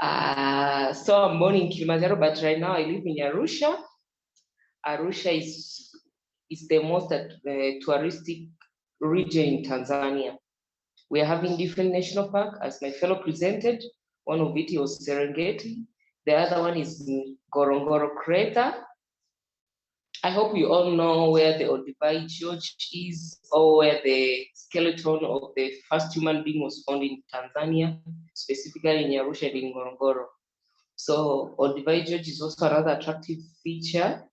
So I'm born in Kilimanjaro, but right now I live in Arusha. Arusha is the most touristic region in Tanzania. We are having different national parks, as my fellow presented. One of it was Serengeti. The other one is Ngorongoro Crater. I hope you all know where the Olduvai Gorge is, or where the skeleton of the first human being was found in Tanzania, specifically in Arusha and in Ngorongoro. So Olduvai Gorge is also another attractive feature.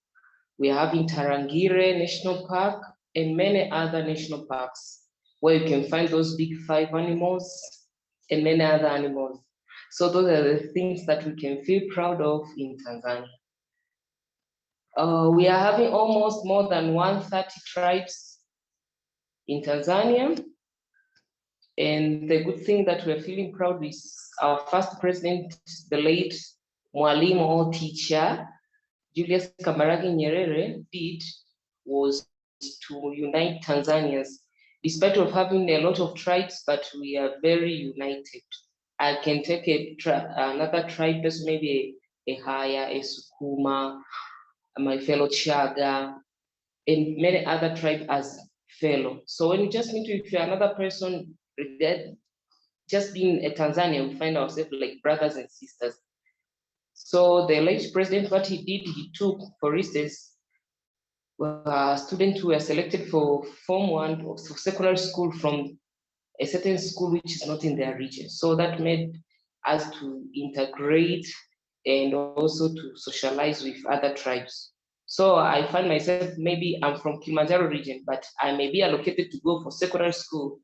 We are having Tarangire National Park and many other national parks where you can find those big 5 animals and many other animals. So those are the things that we can feel proud of in Tanzania. We are having almost more than 130 tribes in Tanzania. And the good thing that we're feeling proud is our first president, the late Mwalimu or teacher, Julius Kambarage Nyerere, did was to unite Tanzanians. Despite of having a lot of tribes, but we are very united. I can take another tribe, just maybe a Haya, a Sukuma, my fellow Chaga, and many other tribes as fellow. So when you just meet with another person, just being a Tanzanian, we find ourselves like brothers and sisters. So the late president, what he did, he took, for instance, students who were selected for Form 1 of secondary school from a certain school which is not in their region. So that made us to integrate and also to socialize with other tribes. So I find myself, maybe I'm from Kilimanjaro region, but I may be allocated to go for secondary school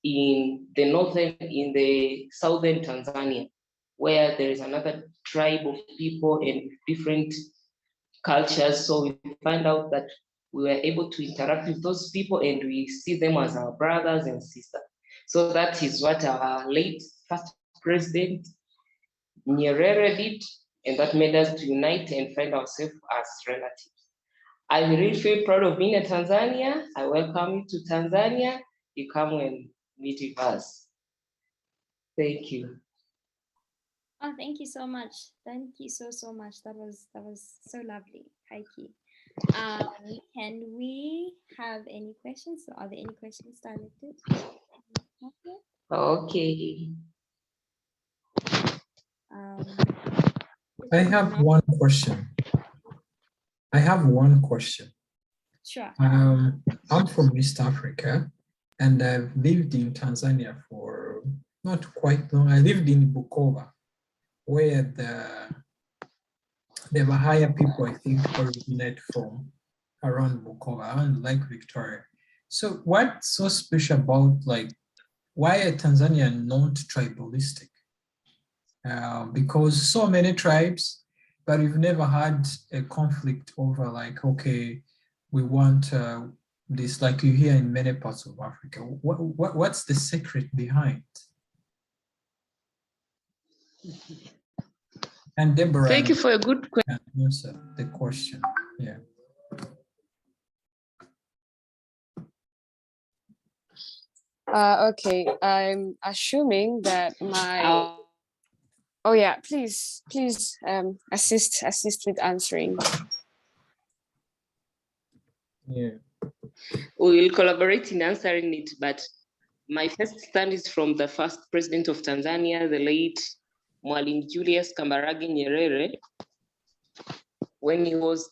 in the southern Tanzania, where there is another tribe of people and different cultures. So we find out that we were able to interact with those people and we see them as our brothers and sisters. So that is what our late first president Nyerere did, and that made us to unite and find ourselves as relatives. I really feel proud of being a Tanzania. I welcome you to Tanzania. You come and meet with us. Thank you. Oh, thank you so much. Thank you so much. That was so lovely. Heike. Can we have any questions? Are there any questions directed? Okay. I have one question. Sure. I'm from East Africa, and I've lived in Tanzania for not quite long. I lived in Bukoba, where the Bahaya people, I think, originate from around Bukoba, around Lake Victoria. So what's so special about, like, why are Tanzania not tribalistic? Because so many tribes, but we've never had a conflict over, like, okay, we want this, like you hear in many parts of Africa. What's the secret behind? And Deborah, thank you for a good question. Answer the question. Yeah. Okay, I'm assuming that my. Oh yeah, please assist with answering. Yeah. We will collaborate in answering it, but my first stand is from the first president of Tanzania, the late Mwalimu Julius Kambarage Nyerere. When he was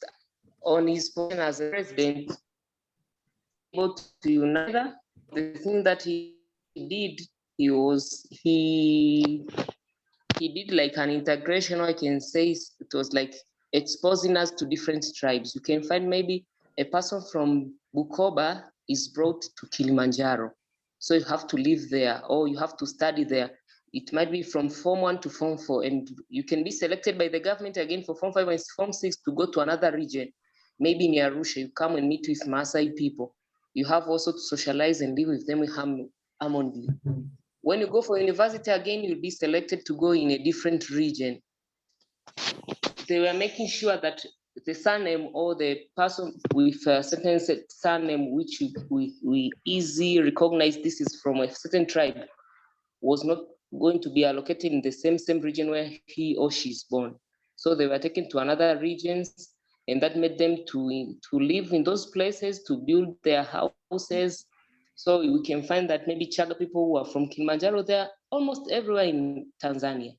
on his position as a president, able to unite. The thing that he did, he did like an integration, or I can say it was like exposing us to different tribes. You can find maybe a person from Bukoba is brought to Kilimanjaro. So you have to live there or you have to study there. It might be from Form 1 to Form 4, and you can be selected by the government again for Form 5 and Form 6 to go to another region. Maybe in Arusha, you come and meet with Maasai people. You have also to socialize and live with them with harmony. When you go for university again, you'll be selected to go in a different region. they were making sure that the surname or the person with a certain surname, which we easily recognize this is from a certain tribe, was not going to be allocated in the same region where he or she is born. So they were taken to another regions, and that made them to live in those places, to build their houses. So we can find that maybe Chaga people who are from Kilimanjaro, they're almost everywhere in Tanzania.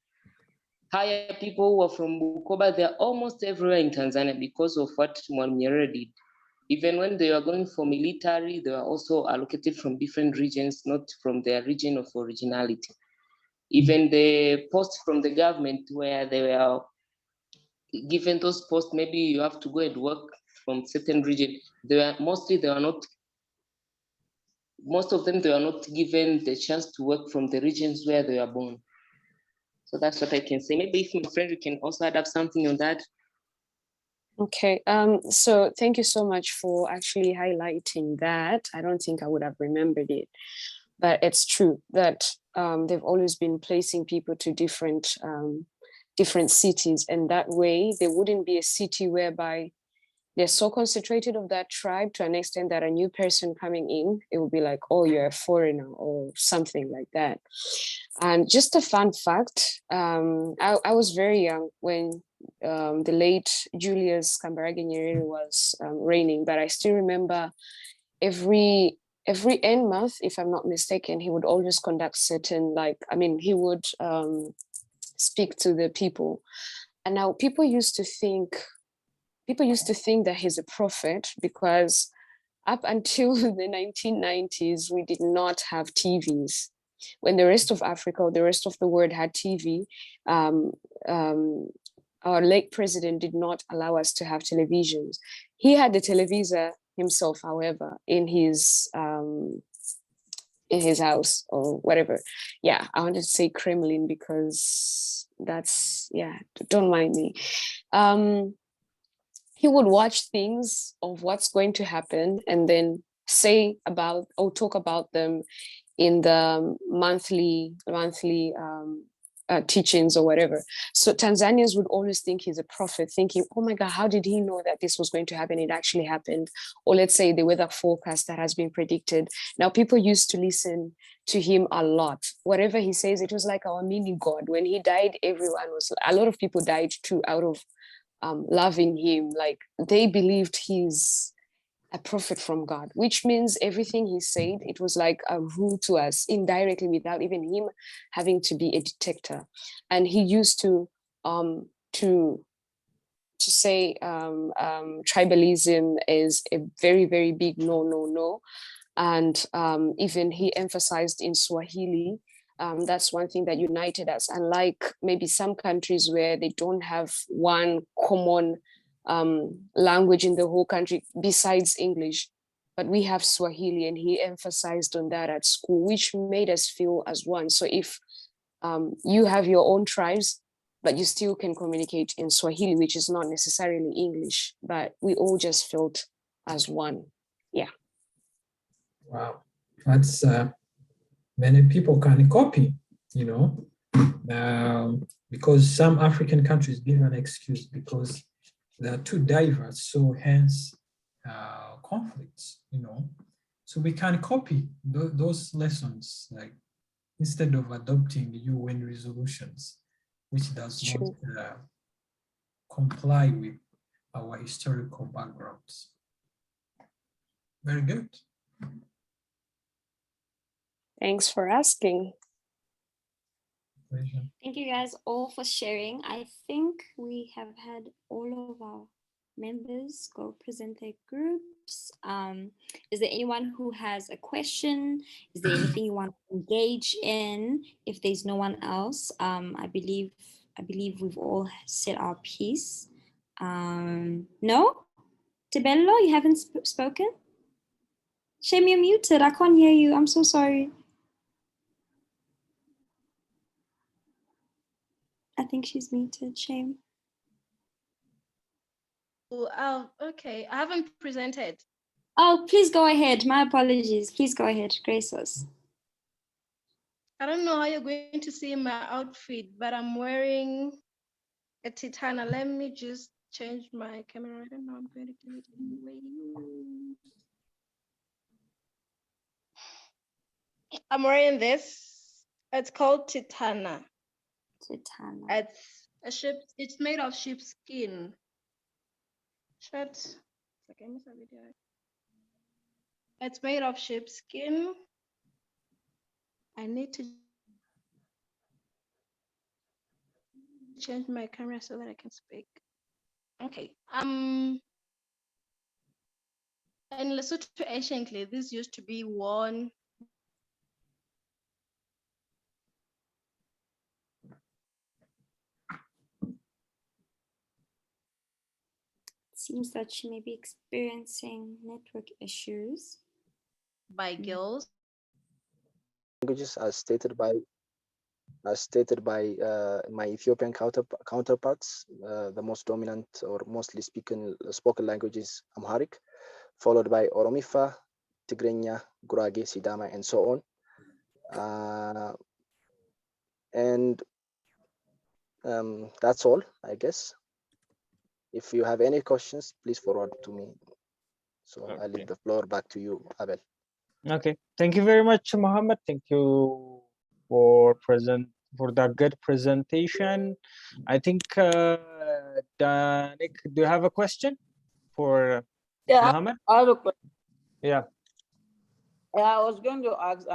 Haya people who are from Bukoba, they're almost everywhere in Tanzania because of what Mwalimu Nyerere did. Even when they were going for military, they were also allocated from different regions, not from their region of originality. Even the posts from the government where they were given those posts, maybe you have to go and work from certain region. Most of them, they were not given the chance to work from the regions where they were born. So that's what I can say. Maybe if my friend, you can also add up something on that. Okay, so thank you so much for actually highlighting that. I don't think I would have remembered it, but it's true that they've always been placing people to different cities, and that way there wouldn't be a city whereby they're so concentrated of that tribe to an extent that a new person coming in, it will be like, oh, you're a foreigner or something like that. And just a fun fact, I was very young when the late Julius Kambarage Nyerere was reigning, but I still remember every end month, if I'm not mistaken, he would always conduct certain, he would speak to the people. And now people used to think that he's a prophet because up until the 1990s, we did not have TVs. When the rest of Africa or the rest of the world had TV, our late president did not allow us to have televisions. He had the televisor himself, however, in his house or whatever. Yeah, I wanted to say Kremlin because that's, yeah, don't mind me. He would watch things of what's going to happen and then say about or talk about them in the monthly teachings or whatever. So Tanzanians would always think he's a prophet, thinking, oh my God, how did he know that this was going to happen? It actually happened. Or let's say the weather forecast that has been predicted. Now people used to listen to him a lot. Whatever he says, it was like our mini God. When he died, a lot of people died too out of loving him. Like they believed he's a prophet from God, which means everything he said, it was like a rule to us indirectly without even him having to be a detector. And he used to say tribalism is a very, very big no. And even he emphasized in Swahili, that's one thing that united us. Unlike maybe some countries where they don't have one common language in the whole country besides English, but we have Swahili, and he emphasized on that at school, which made us feel as one. So if you have your own tribes, but you still can communicate in Swahili, which is not necessarily English, but we all just felt as one. Yeah. Wow, that's many people can copy, because some African countries give an excuse because they are too diverse, so hence conflicts, So we can copy those lessons, like instead of adopting UN resolutions, which does not comply with our historical backgrounds. Very good. Thanks for asking. Pleasure. Thank you guys all for sharing. I think we have had all of our members go present their groups. Is there anyone who has a question? Is there anything you want to engage in? If there's no one else, I believe we've all said our piece. No? Tibello, you haven't spoken? Shame, you're muted. I can't hear you. I'm so sorry. I think she's muted. Shame. Oh, okay. I haven't presented. Oh, please go ahead. My apologies. Please go ahead, grace us. I don't know how you're going to see my outfit, but I'm wearing a Titana. Let me just change my camera. I don't know. I'm going to do it anyway. I'm wearing this. It's called Titana. Titana. It's a sheep. It's made of sheepskin. Shirt. Okay, miss a video. It's made of sheepskin. I need to change my camera so that I can speak. Okay. In Lesotho anciently, this used to be worn. Seems that she may be experiencing network issues. By girls. Languages as stated by my Ethiopian counterparts. The most dominant or mostly spoken language is Amharic, followed by Oromifa, Tigrinya, Gurage, Sidama, and so on. And that's all, I guess. If you have any questions, please forward to me. So I leave the floor back to you, Abel. Okay, thank you very much, Mohammed. Thank you for that good presentation. I think Nick, do you have a question for Mohammed? I have a question. Yeah. I was going to ask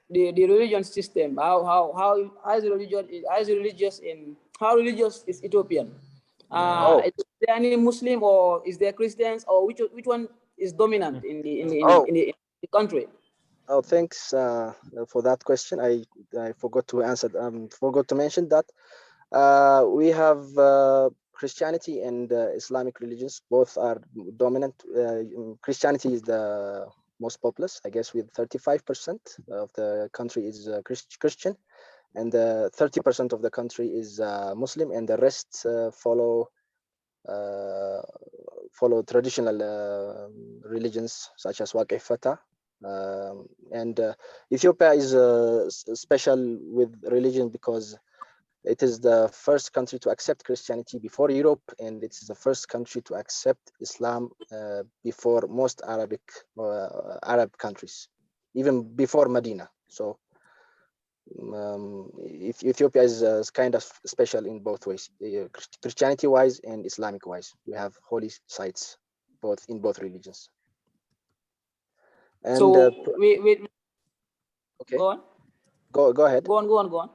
the religion system. How is religious is Ethiopian? Is there any Muslim or is there Christians or which one is dominant in the country? Oh, thanks for that question. I forgot to answer. Forgot to mention that we have Christianity and Islamic religions. Both are dominant. Christianity is the most populous, I guess, with 35% of the country is Christian, and 30% of the country is Muslim, and the rest follow traditional religions such as Waqif Fatah. And Ethiopia is special with religion because it is the first country to accept Christianity before Europe, and it is the first country to accept Islam before most Arab countries, even before Medina. So Ethiopia is kind of special in both ways, Christianity-wise and Islamic-wise. We have holy sites in both religions. And so okay, go on. Go ahead. Go on.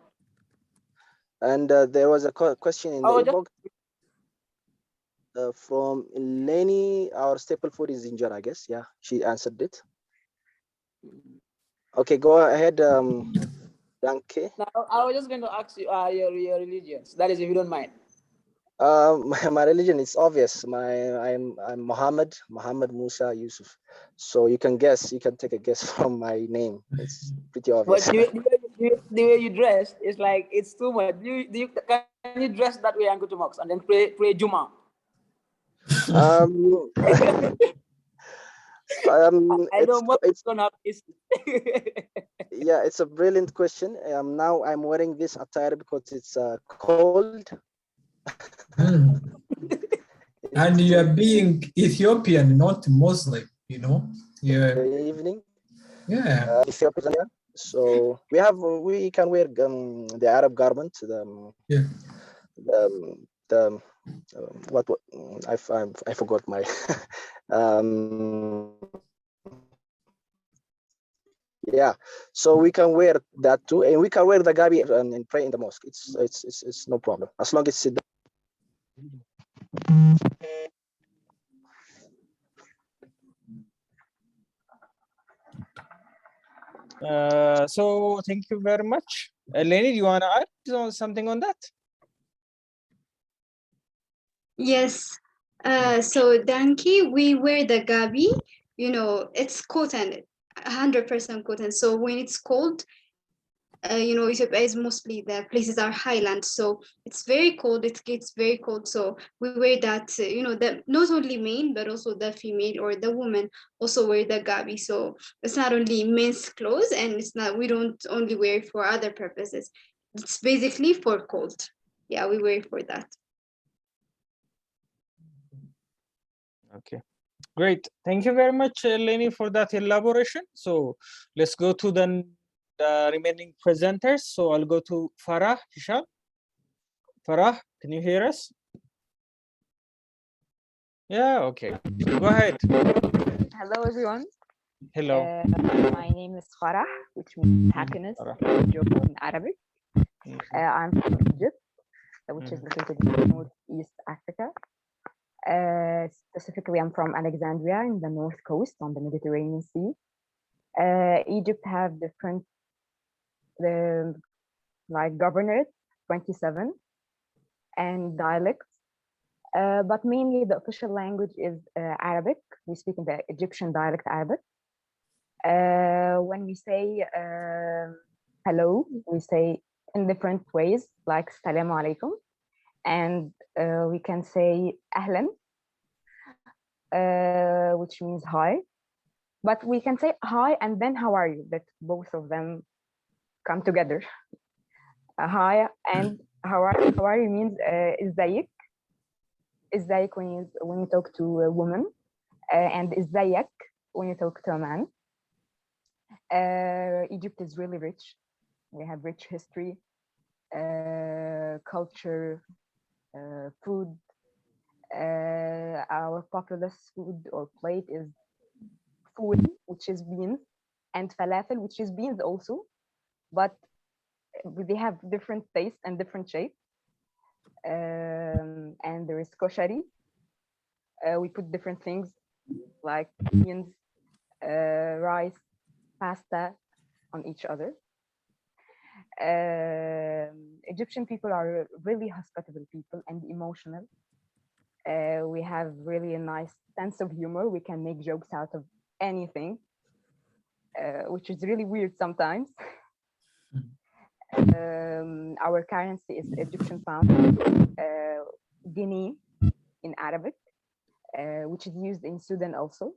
And there was a question in the inbox from Lenny. Our staple food is injera, I guess. Yeah, she answered it. Okay, go ahead, Danke. Now, I was just going to ask you your religions. That is, if you don't mind. My religion is obvious. I'm Muhammad Musa Yusuf. So you can guess. You can take a guess from my name. It's pretty obvious. But the way you dress is like it's too much. Can you dress that way and go to mosque and then pray Juma? I know it's gonna happen. Yeah, it's a brilliant question. Now I'm wearing this attire because it's cold. And you are being Ethiopian, not Muslim, you know. Yeah. Evening. Yeah. Ethiopia. So we can wear the Arab garment. What I forgot my. Yeah, so we can wear that too, and we can wear the gabi and pray in the mosque. It's no problem as long as it's. So thank you very much. Lenny, do you want to add something on that? Yes. So Danki, we wear the gabi, you know, it's cotton, 100% cotton. So when it's cold, you know, Ethiopia is mostly the places are highland, so it's very cold. It gets very cold, so we wear that. You know, that not only men but also the female or the woman also wear the gabi. So it's not only men's clothes, and it's not. We don't only wear it for other purposes. It's basically for cold. yeah, we wait for that. Okay, great. Thank you very much, Lenny, for that elaboration. So let's go to the remaining presenters. So I'll go to Farah Hisham. Farah, can you hear us? Yeah, okay. Go ahead. Hello, everyone. Hello. My name is Farah, which means happiness in Arabic. I'm from Egypt, which is located in Northeast Africa. Specifically, I'm from Alexandria in the north coast on the Mediterranean Sea. Egypt have different like governorate, 27, and dialects. But mainly the official language is Arabic. We speak in the Egyptian dialect Arabic. When we say hello, we say in different ways, like Assalamu alaikum. And we can say Ahlan, which means hi. But we can say hi and then how are you? That both of them come together. Hi and how are you means ازيك. ازيك when you talk to a woman, and ازيك when you talk to a man. Egypt is really rich. We have rich history, culture, food. Our populous food or plate is food, which is beans, and falafel, which is beans also, but they have different taste and different shape. And there is koshari. We put different things like beans, rice, pasta on each other. Egyptian people are really hospitable people and emotional. We have really a nice sense of humor. We can make jokes out of anything, which is really weird sometimes. Our currency is Egyptian pound, guinea in Arabic, which is used in Sudan also.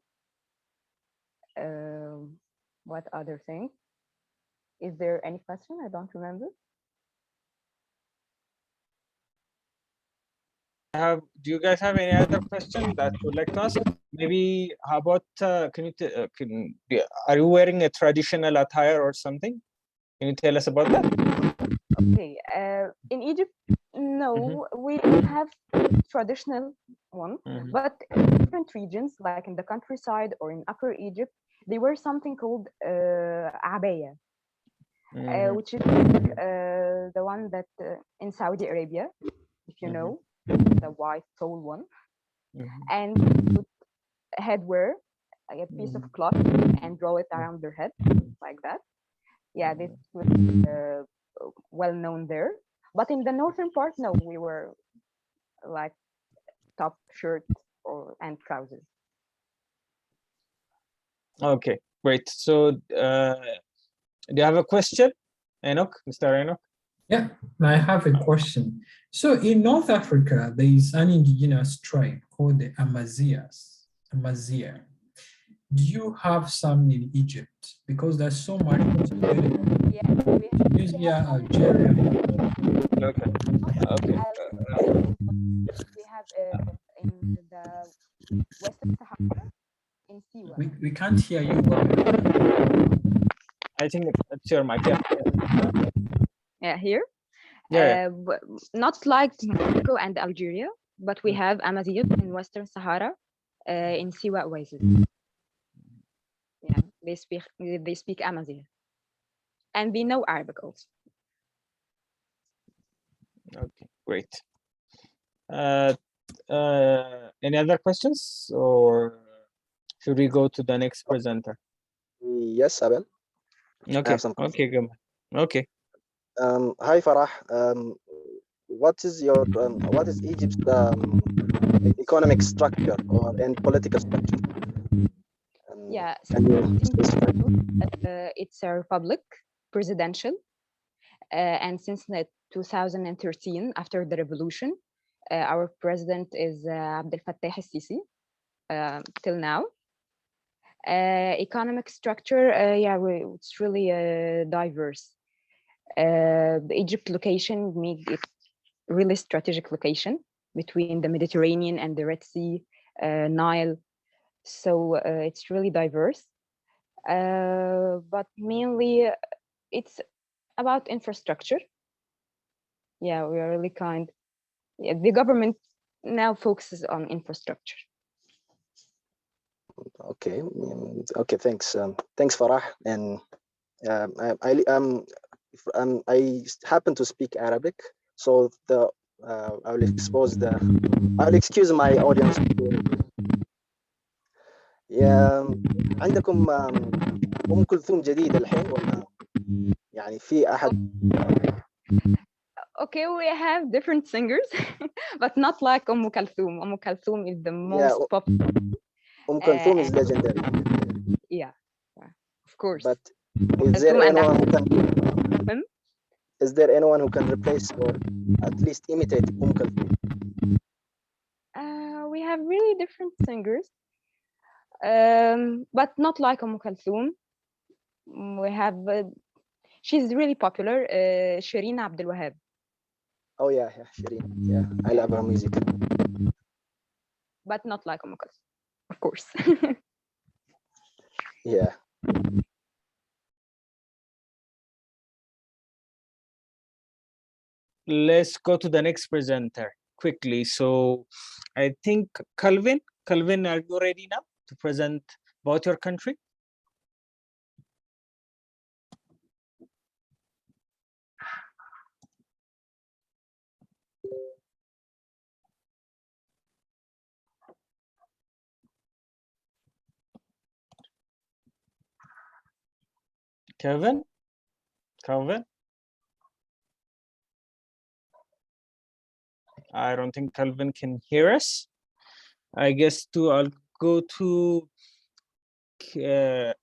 What other thing? Is there any question? I don't remember. Do you guys have any other question that you would like to ask? Maybe how about are you wearing a traditional attire or something? Can you tell us about that? Okay, in Egypt, no, we don't have traditional one, but in different regions, like in the countryside or in Upper Egypt, they wear something called abaya, which is the one that in Saudi Arabia, if you know, the white sole one, and put headwear, like a piece of cloth, and draw it around their head like that. Yeah, this was well known there. But in the northern part, no, we were like top shirt and trousers. Okay, great. So do you have a question, Enoch, Mr. Enoch? Yeah, I have a question. So in North Africa, there is an indigenous tribe called the Amazigh. Do you have some in Egypt? Because there's so much. Tunisia, Algeria. Okay. Okay. We have in the Western Sahara in Siwa. We can't hear you well. I think it's your mic. Yeah. Yeah, here. Yeah. Not like Morocco and Algeria, but we have Amazigh in Western Sahara in Siwa Oasis. Yeah, they speak Amazigh, and they know Arabic also. Okay, great. Any other questions, or should we go to the next presenter? Yes, Abel. Okay. Okay, good. Okay. Hi, Farah. What is Egypt's economic structure and political structure? Yeah, it's a republic, presidential, and since 2013, after the revolution, our president is Abdel Fattah al-Sisi till now. Economic structure, yeah, it's really diverse. The Egypt location make it really strategic location between the Mediterranean and the Red Sea, Nile. So it's really diverse. But mainly it's about infrastructure. Yeah, we are really kind. Yeah, the government now focuses on infrastructure. Okay, okay, thanks. Thanks, Farah. And I happen to speak Arabic, so I'll excuse my audience. يا عندكم أم كلثوم جديدة الحين ولا يعني في أحد؟ Okay, we have different singers, but not like Umm Kulthum. Umm Kulthum is the most popular. Umm Kulthum is legendary. Yeah, of course. But is there anyone who can replace or at least imitate Umm Kulthum? We have really different singers, but not like Umm Kulthum. We have, she's really popular, Shireen Abdul Wahab. Oh yeah, Shireen. Yeah, I love her music. But not like Umm Kulthum, of course. Yeah. Let's go to the next presenter quickly. So I think Calvin, are you ready now to present about your country? Calvin? I don't think Calvin can hear us. I guess I'll go to Keromamang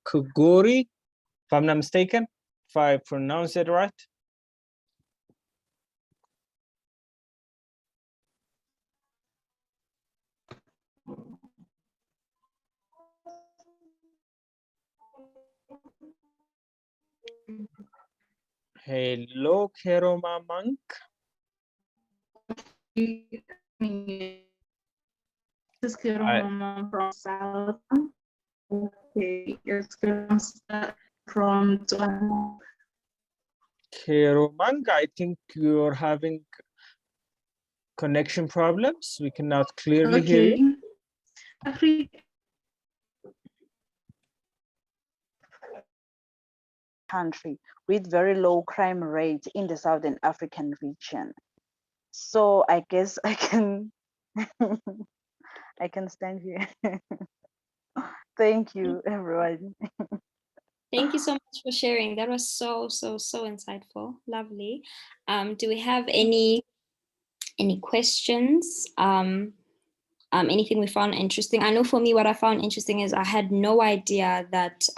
Kogori, if I'm not mistaken, if I pronounce it right. Hello, Keromamang. This is Keromamang from South. Okay, it's from Keromang, I think you're having connection problems. We cannot clearly hear you. Country with very low crime rate in the Southern African region. So I guess I can I can stand here. Thank you, everyone. Thank you so much for sharing. That was so insightful. Lovely. Do we have any questions? Anything we found interesting? I know for me, what I found interesting is I had no idea that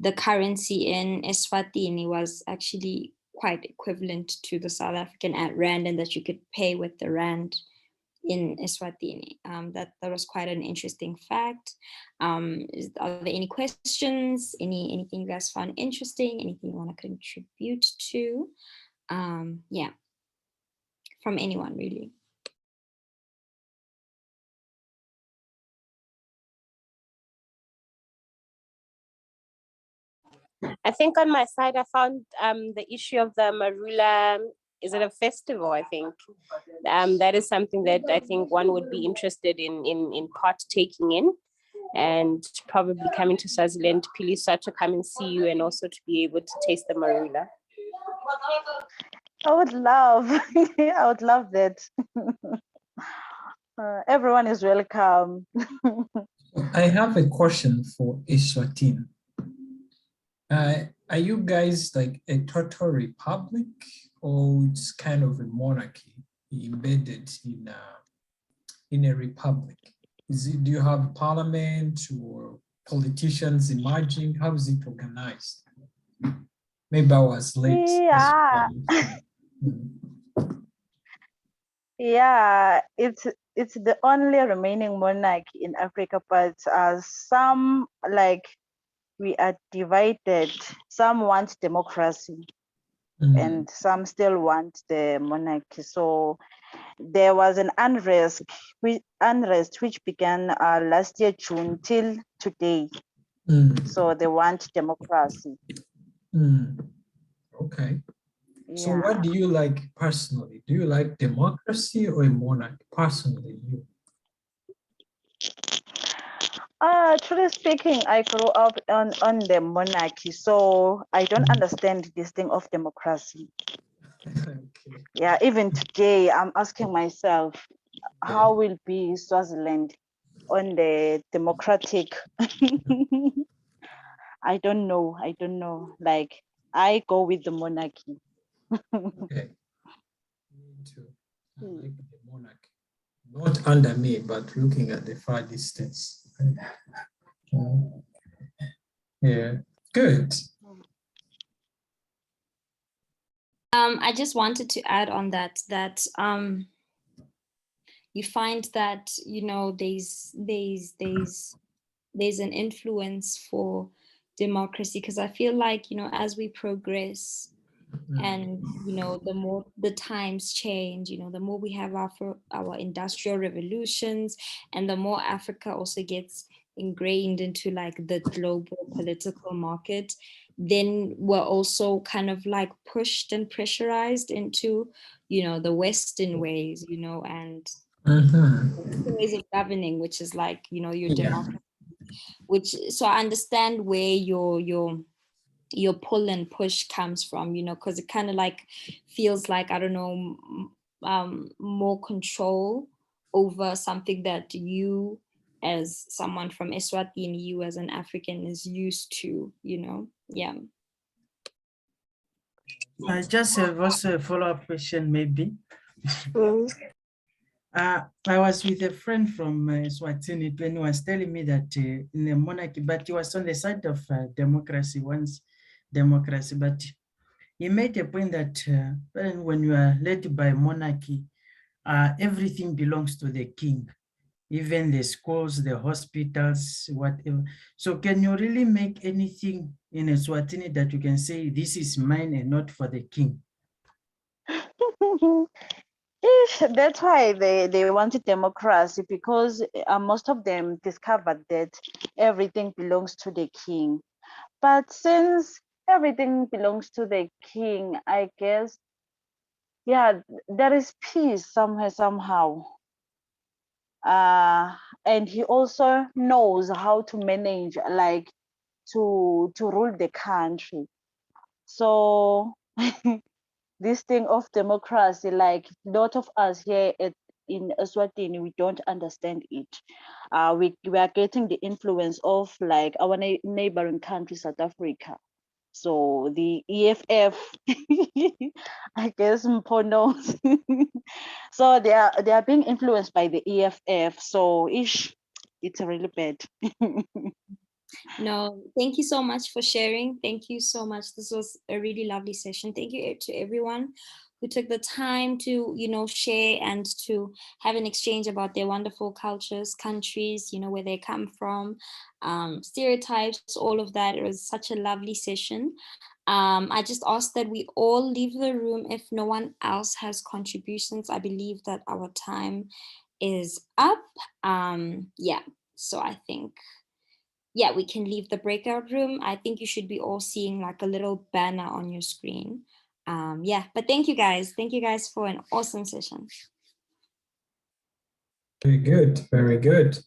the currency in Eswatini was actually quite equivalent to the South African rand, and that you could pay with the rand in Eswatini. That was quite an interesting fact. Are there any questions? Anything you guys found interesting? Anything you want to contribute to? Yeah, from anyone really. I think on my side, I found the issue of the Marula. Is it a festival? I think that is something that I think one would be interested in partaking in, and probably coming to Swaziland, Pilisa, to come and see you, and also to be able to taste the Marula. I would love that. Everyone is welcome. I have a question for Eswatini. Are you guys like a total republic, or it's kind of a monarchy embedded in a republic? Do you have parliament or politicians emerging? How is it organized? Maybe I was late. Yeah. Yeah, it's the only remaining monarchy in Africa, but some, like, we are divided. Some want democracy. and some still want the monarchy. So there was an unrest which began last year June till today. So they want democracy. Okay. So Yeah. what do you like personally? Do you like democracy or a monarchy? Personally, you. Truly speaking, I grew up on the monarchy, so I don't understand this thing of democracy. Yeah, even today, I'm asking myself, how will be Swaziland on the democratic? I don't know. Like, I go with the monarchy. Okay. Me too. I like the monarchy. Not under me, but looking at the far distance. Yeah, good. I just wanted to add on that you find that, you know, there's an influence for democracy, because I feel like, you know, as we progress and, you know, the more the times change, you know, the more we have our industrial revolutions, and the more Africa also gets ingrained into like the global political market, then we're also kind of like pushed and pressurized into, you know, the Western ways, you know, and ways of governing, which is like, you know, your democracy, which, so I understand where your pull and push comes from, you know, because it kind of like feels like, I don't know, more control over something that you as someone from Eswatini, you as an African is used to, you know. Yeah. I just have also a follow-up question, maybe. I was with a friend from Swatini when he was telling me that in the monarchy, but he was on the side of democracy, once democracy, but he made a point that when you are led by monarchy, everything belongs to the king, even the schools, the hospitals, whatever. So can you really make anything in Eswatini that you can say, this is mine and not for the king? That's why they wanted democracy, because most of them discovered that everything belongs to the king. But since everything belongs to the king, I guess, yeah, there is peace somewhere, somehow. And he also knows how to manage, like to rule the country. So this thing of democracy, like a lot of us here in Eswatini, we don't understand it. We are getting the influence of like our neighboring country, South Africa. So the EFF, I guess Mpo knows. So they are being influenced by the EFF. So it's really bad. No, thank you so much for sharing. Thank you so much. This was a really lovely session. Thank you to everyone who took the time to, you know, share and to have an exchange about their wonderful cultures, countries, you know, where they come from, stereotypes, all of that. It was such a lovely session. I just ask that we all leave the room if no one else has contributions. I believe that our time is up. Yeah, so I think, yeah, we can leave the breakout room. I think you should be all seeing like a little banner on your screen. Yeah, but thank you guys. Thank you guys for an awesome session. Very good, very good.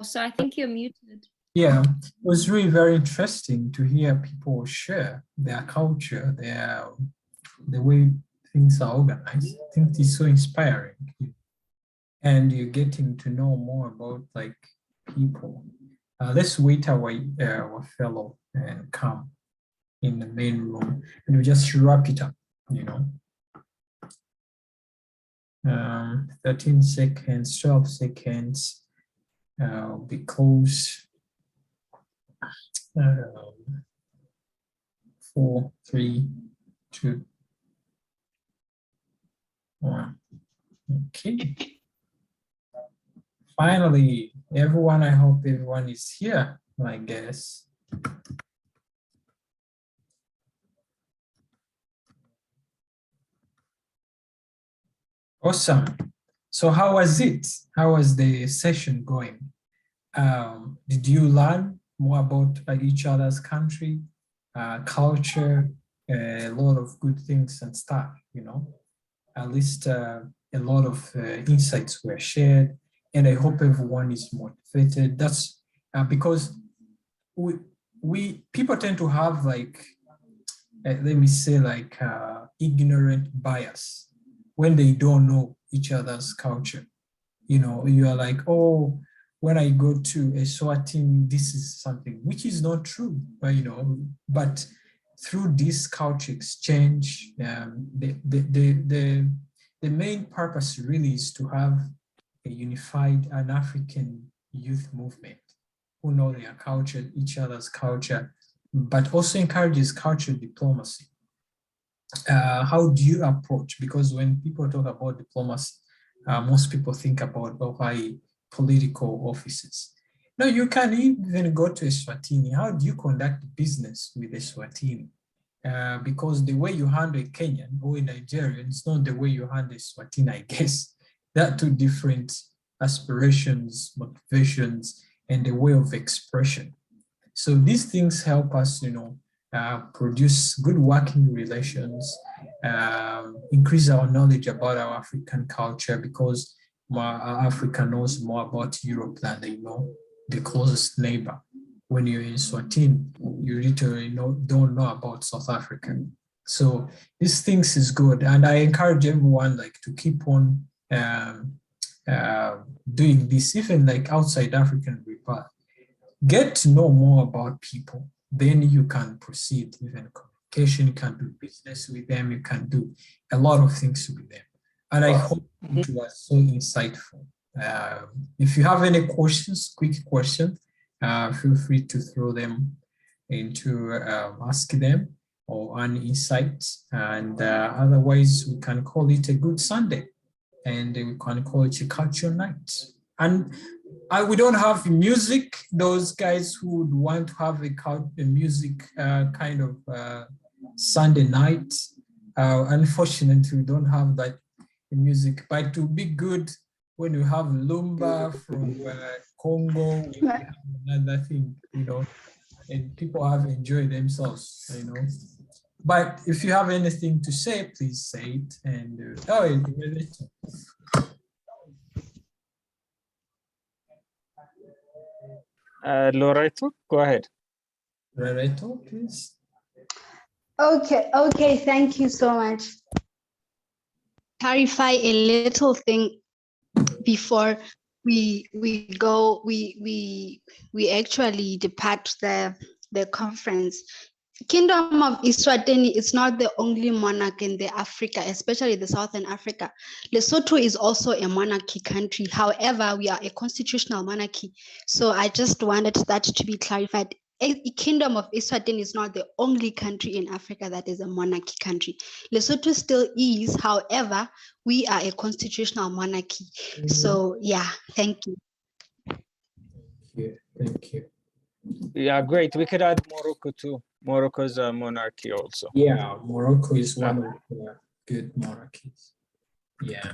Oh, so I think you're muted. Yeah, it was really very interesting to hear people share their culture, the way things are organized. I think it's so inspiring. And you're getting to know more about like people. Let's wait our fellow and come in the main room and we just wrap it up, you know. 13 seconds, 12 seconds. Be close. 4, 3, 2, 1. Okay. Finally, everyone, I hope everyone is here, I guess. Awesome. So how was it? How was the session going? Did you learn more about each other's country, culture, a lot of good things and stuff, you know? At least a lot of insights were shared, and I hope everyone is motivated. That's because people tend to have like, let me say like ignorant bias when they don't know each other's culture. You know, you are like, oh, when I go to Eswatini, this is something, which is not true, but you know, but through this culture exchange, the main purpose really is to have a unified an African youth movement who know their culture, each other's culture, but also encourages cultural diplomacy. How do you approach? Because when people talk about diplomacy, most people think about high political offices. No, you can even go to Eswatini. How do you conduct business with Eswatini? Because the way you handle a Kenyan or a Nigerian is not the way you handle Eswatini, I guess. There are two different aspirations, motivations, and the way of expression. So these things help us, you know, produce good working relations, increase our knowledge about our African culture, because Africa knows more about Europe than they know the closest neighbor. When you're in Swatini, you literally don't know about South Africa. So these things is good, and I encourage everyone like to keep on doing this, even like outside African Republic. Get to know more about people, then you can proceed even communication, you can do business with them, you can do a lot of things with them. And I hope it was so insightful. If you have any questions, quick questions, feel free to throw them into ask them or an insight. And otherwise, we can call it a good Sunday, and we can call it a culture night. And we don't have music. Those guys who would want to have a music kind of Sunday night, unfortunately, we don't have that music. But it would be good when you have Lumba from Congo, we have another thing, you know, and people have enjoyed themselves, you know. But if you have anything to say, please say it. And Loreto, go ahead. Loreto, please. Okay, thank you so much. Clarify a little thing before we actually depart the conference. Kingdom of Eswatini is not the only monarch in the Africa, especially the Southern Africa. Lesotho is also a monarchy country. However, we are a constitutional monarchy. So I just wanted that to be clarified. Kingdom of Eswatini is not the only country in Africa that is a monarchy country. Lesotho still is, however, we are a constitutional monarchy. So yeah, thank you. Thank you. Yeah, great. We could add Morocco too. Morocco's a monarchy also. Yeah, Morocco is one of the good monarchies. Yeah.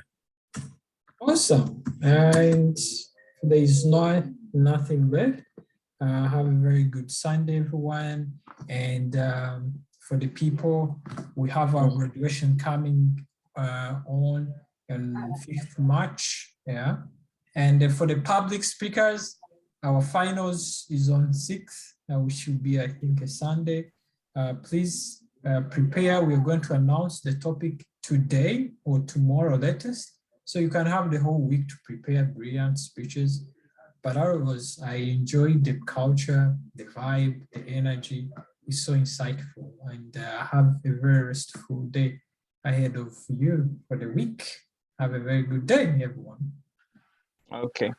Awesome. And there is nothing left. Have a very good Sunday, everyone. And for the people, we have our graduation coming on 5th March. Yeah. And for the public speakers, our finals is on 6th, which will be, I think, a Sunday. Please prepare. We're going to announce the topic today or tomorrow latest. So you can have the whole week to prepare brilliant speeches. But otherwise, I enjoyed the culture, the vibe, the energy. It's so insightful. And have a very restful day ahead of you for the week. Have a very good day, everyone. Okay.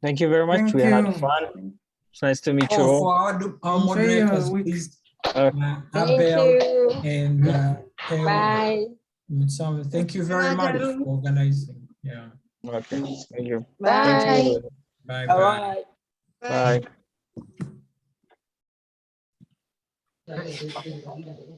Thank you very much. Thank We had you. fun. It's nice to meet you Oh, all. for our moderators, please, Abel and Bye. thank you very much for organizing. Yeah. Okay. Thank you. Bye. Thank you. Bye. All Bye. right. Bye.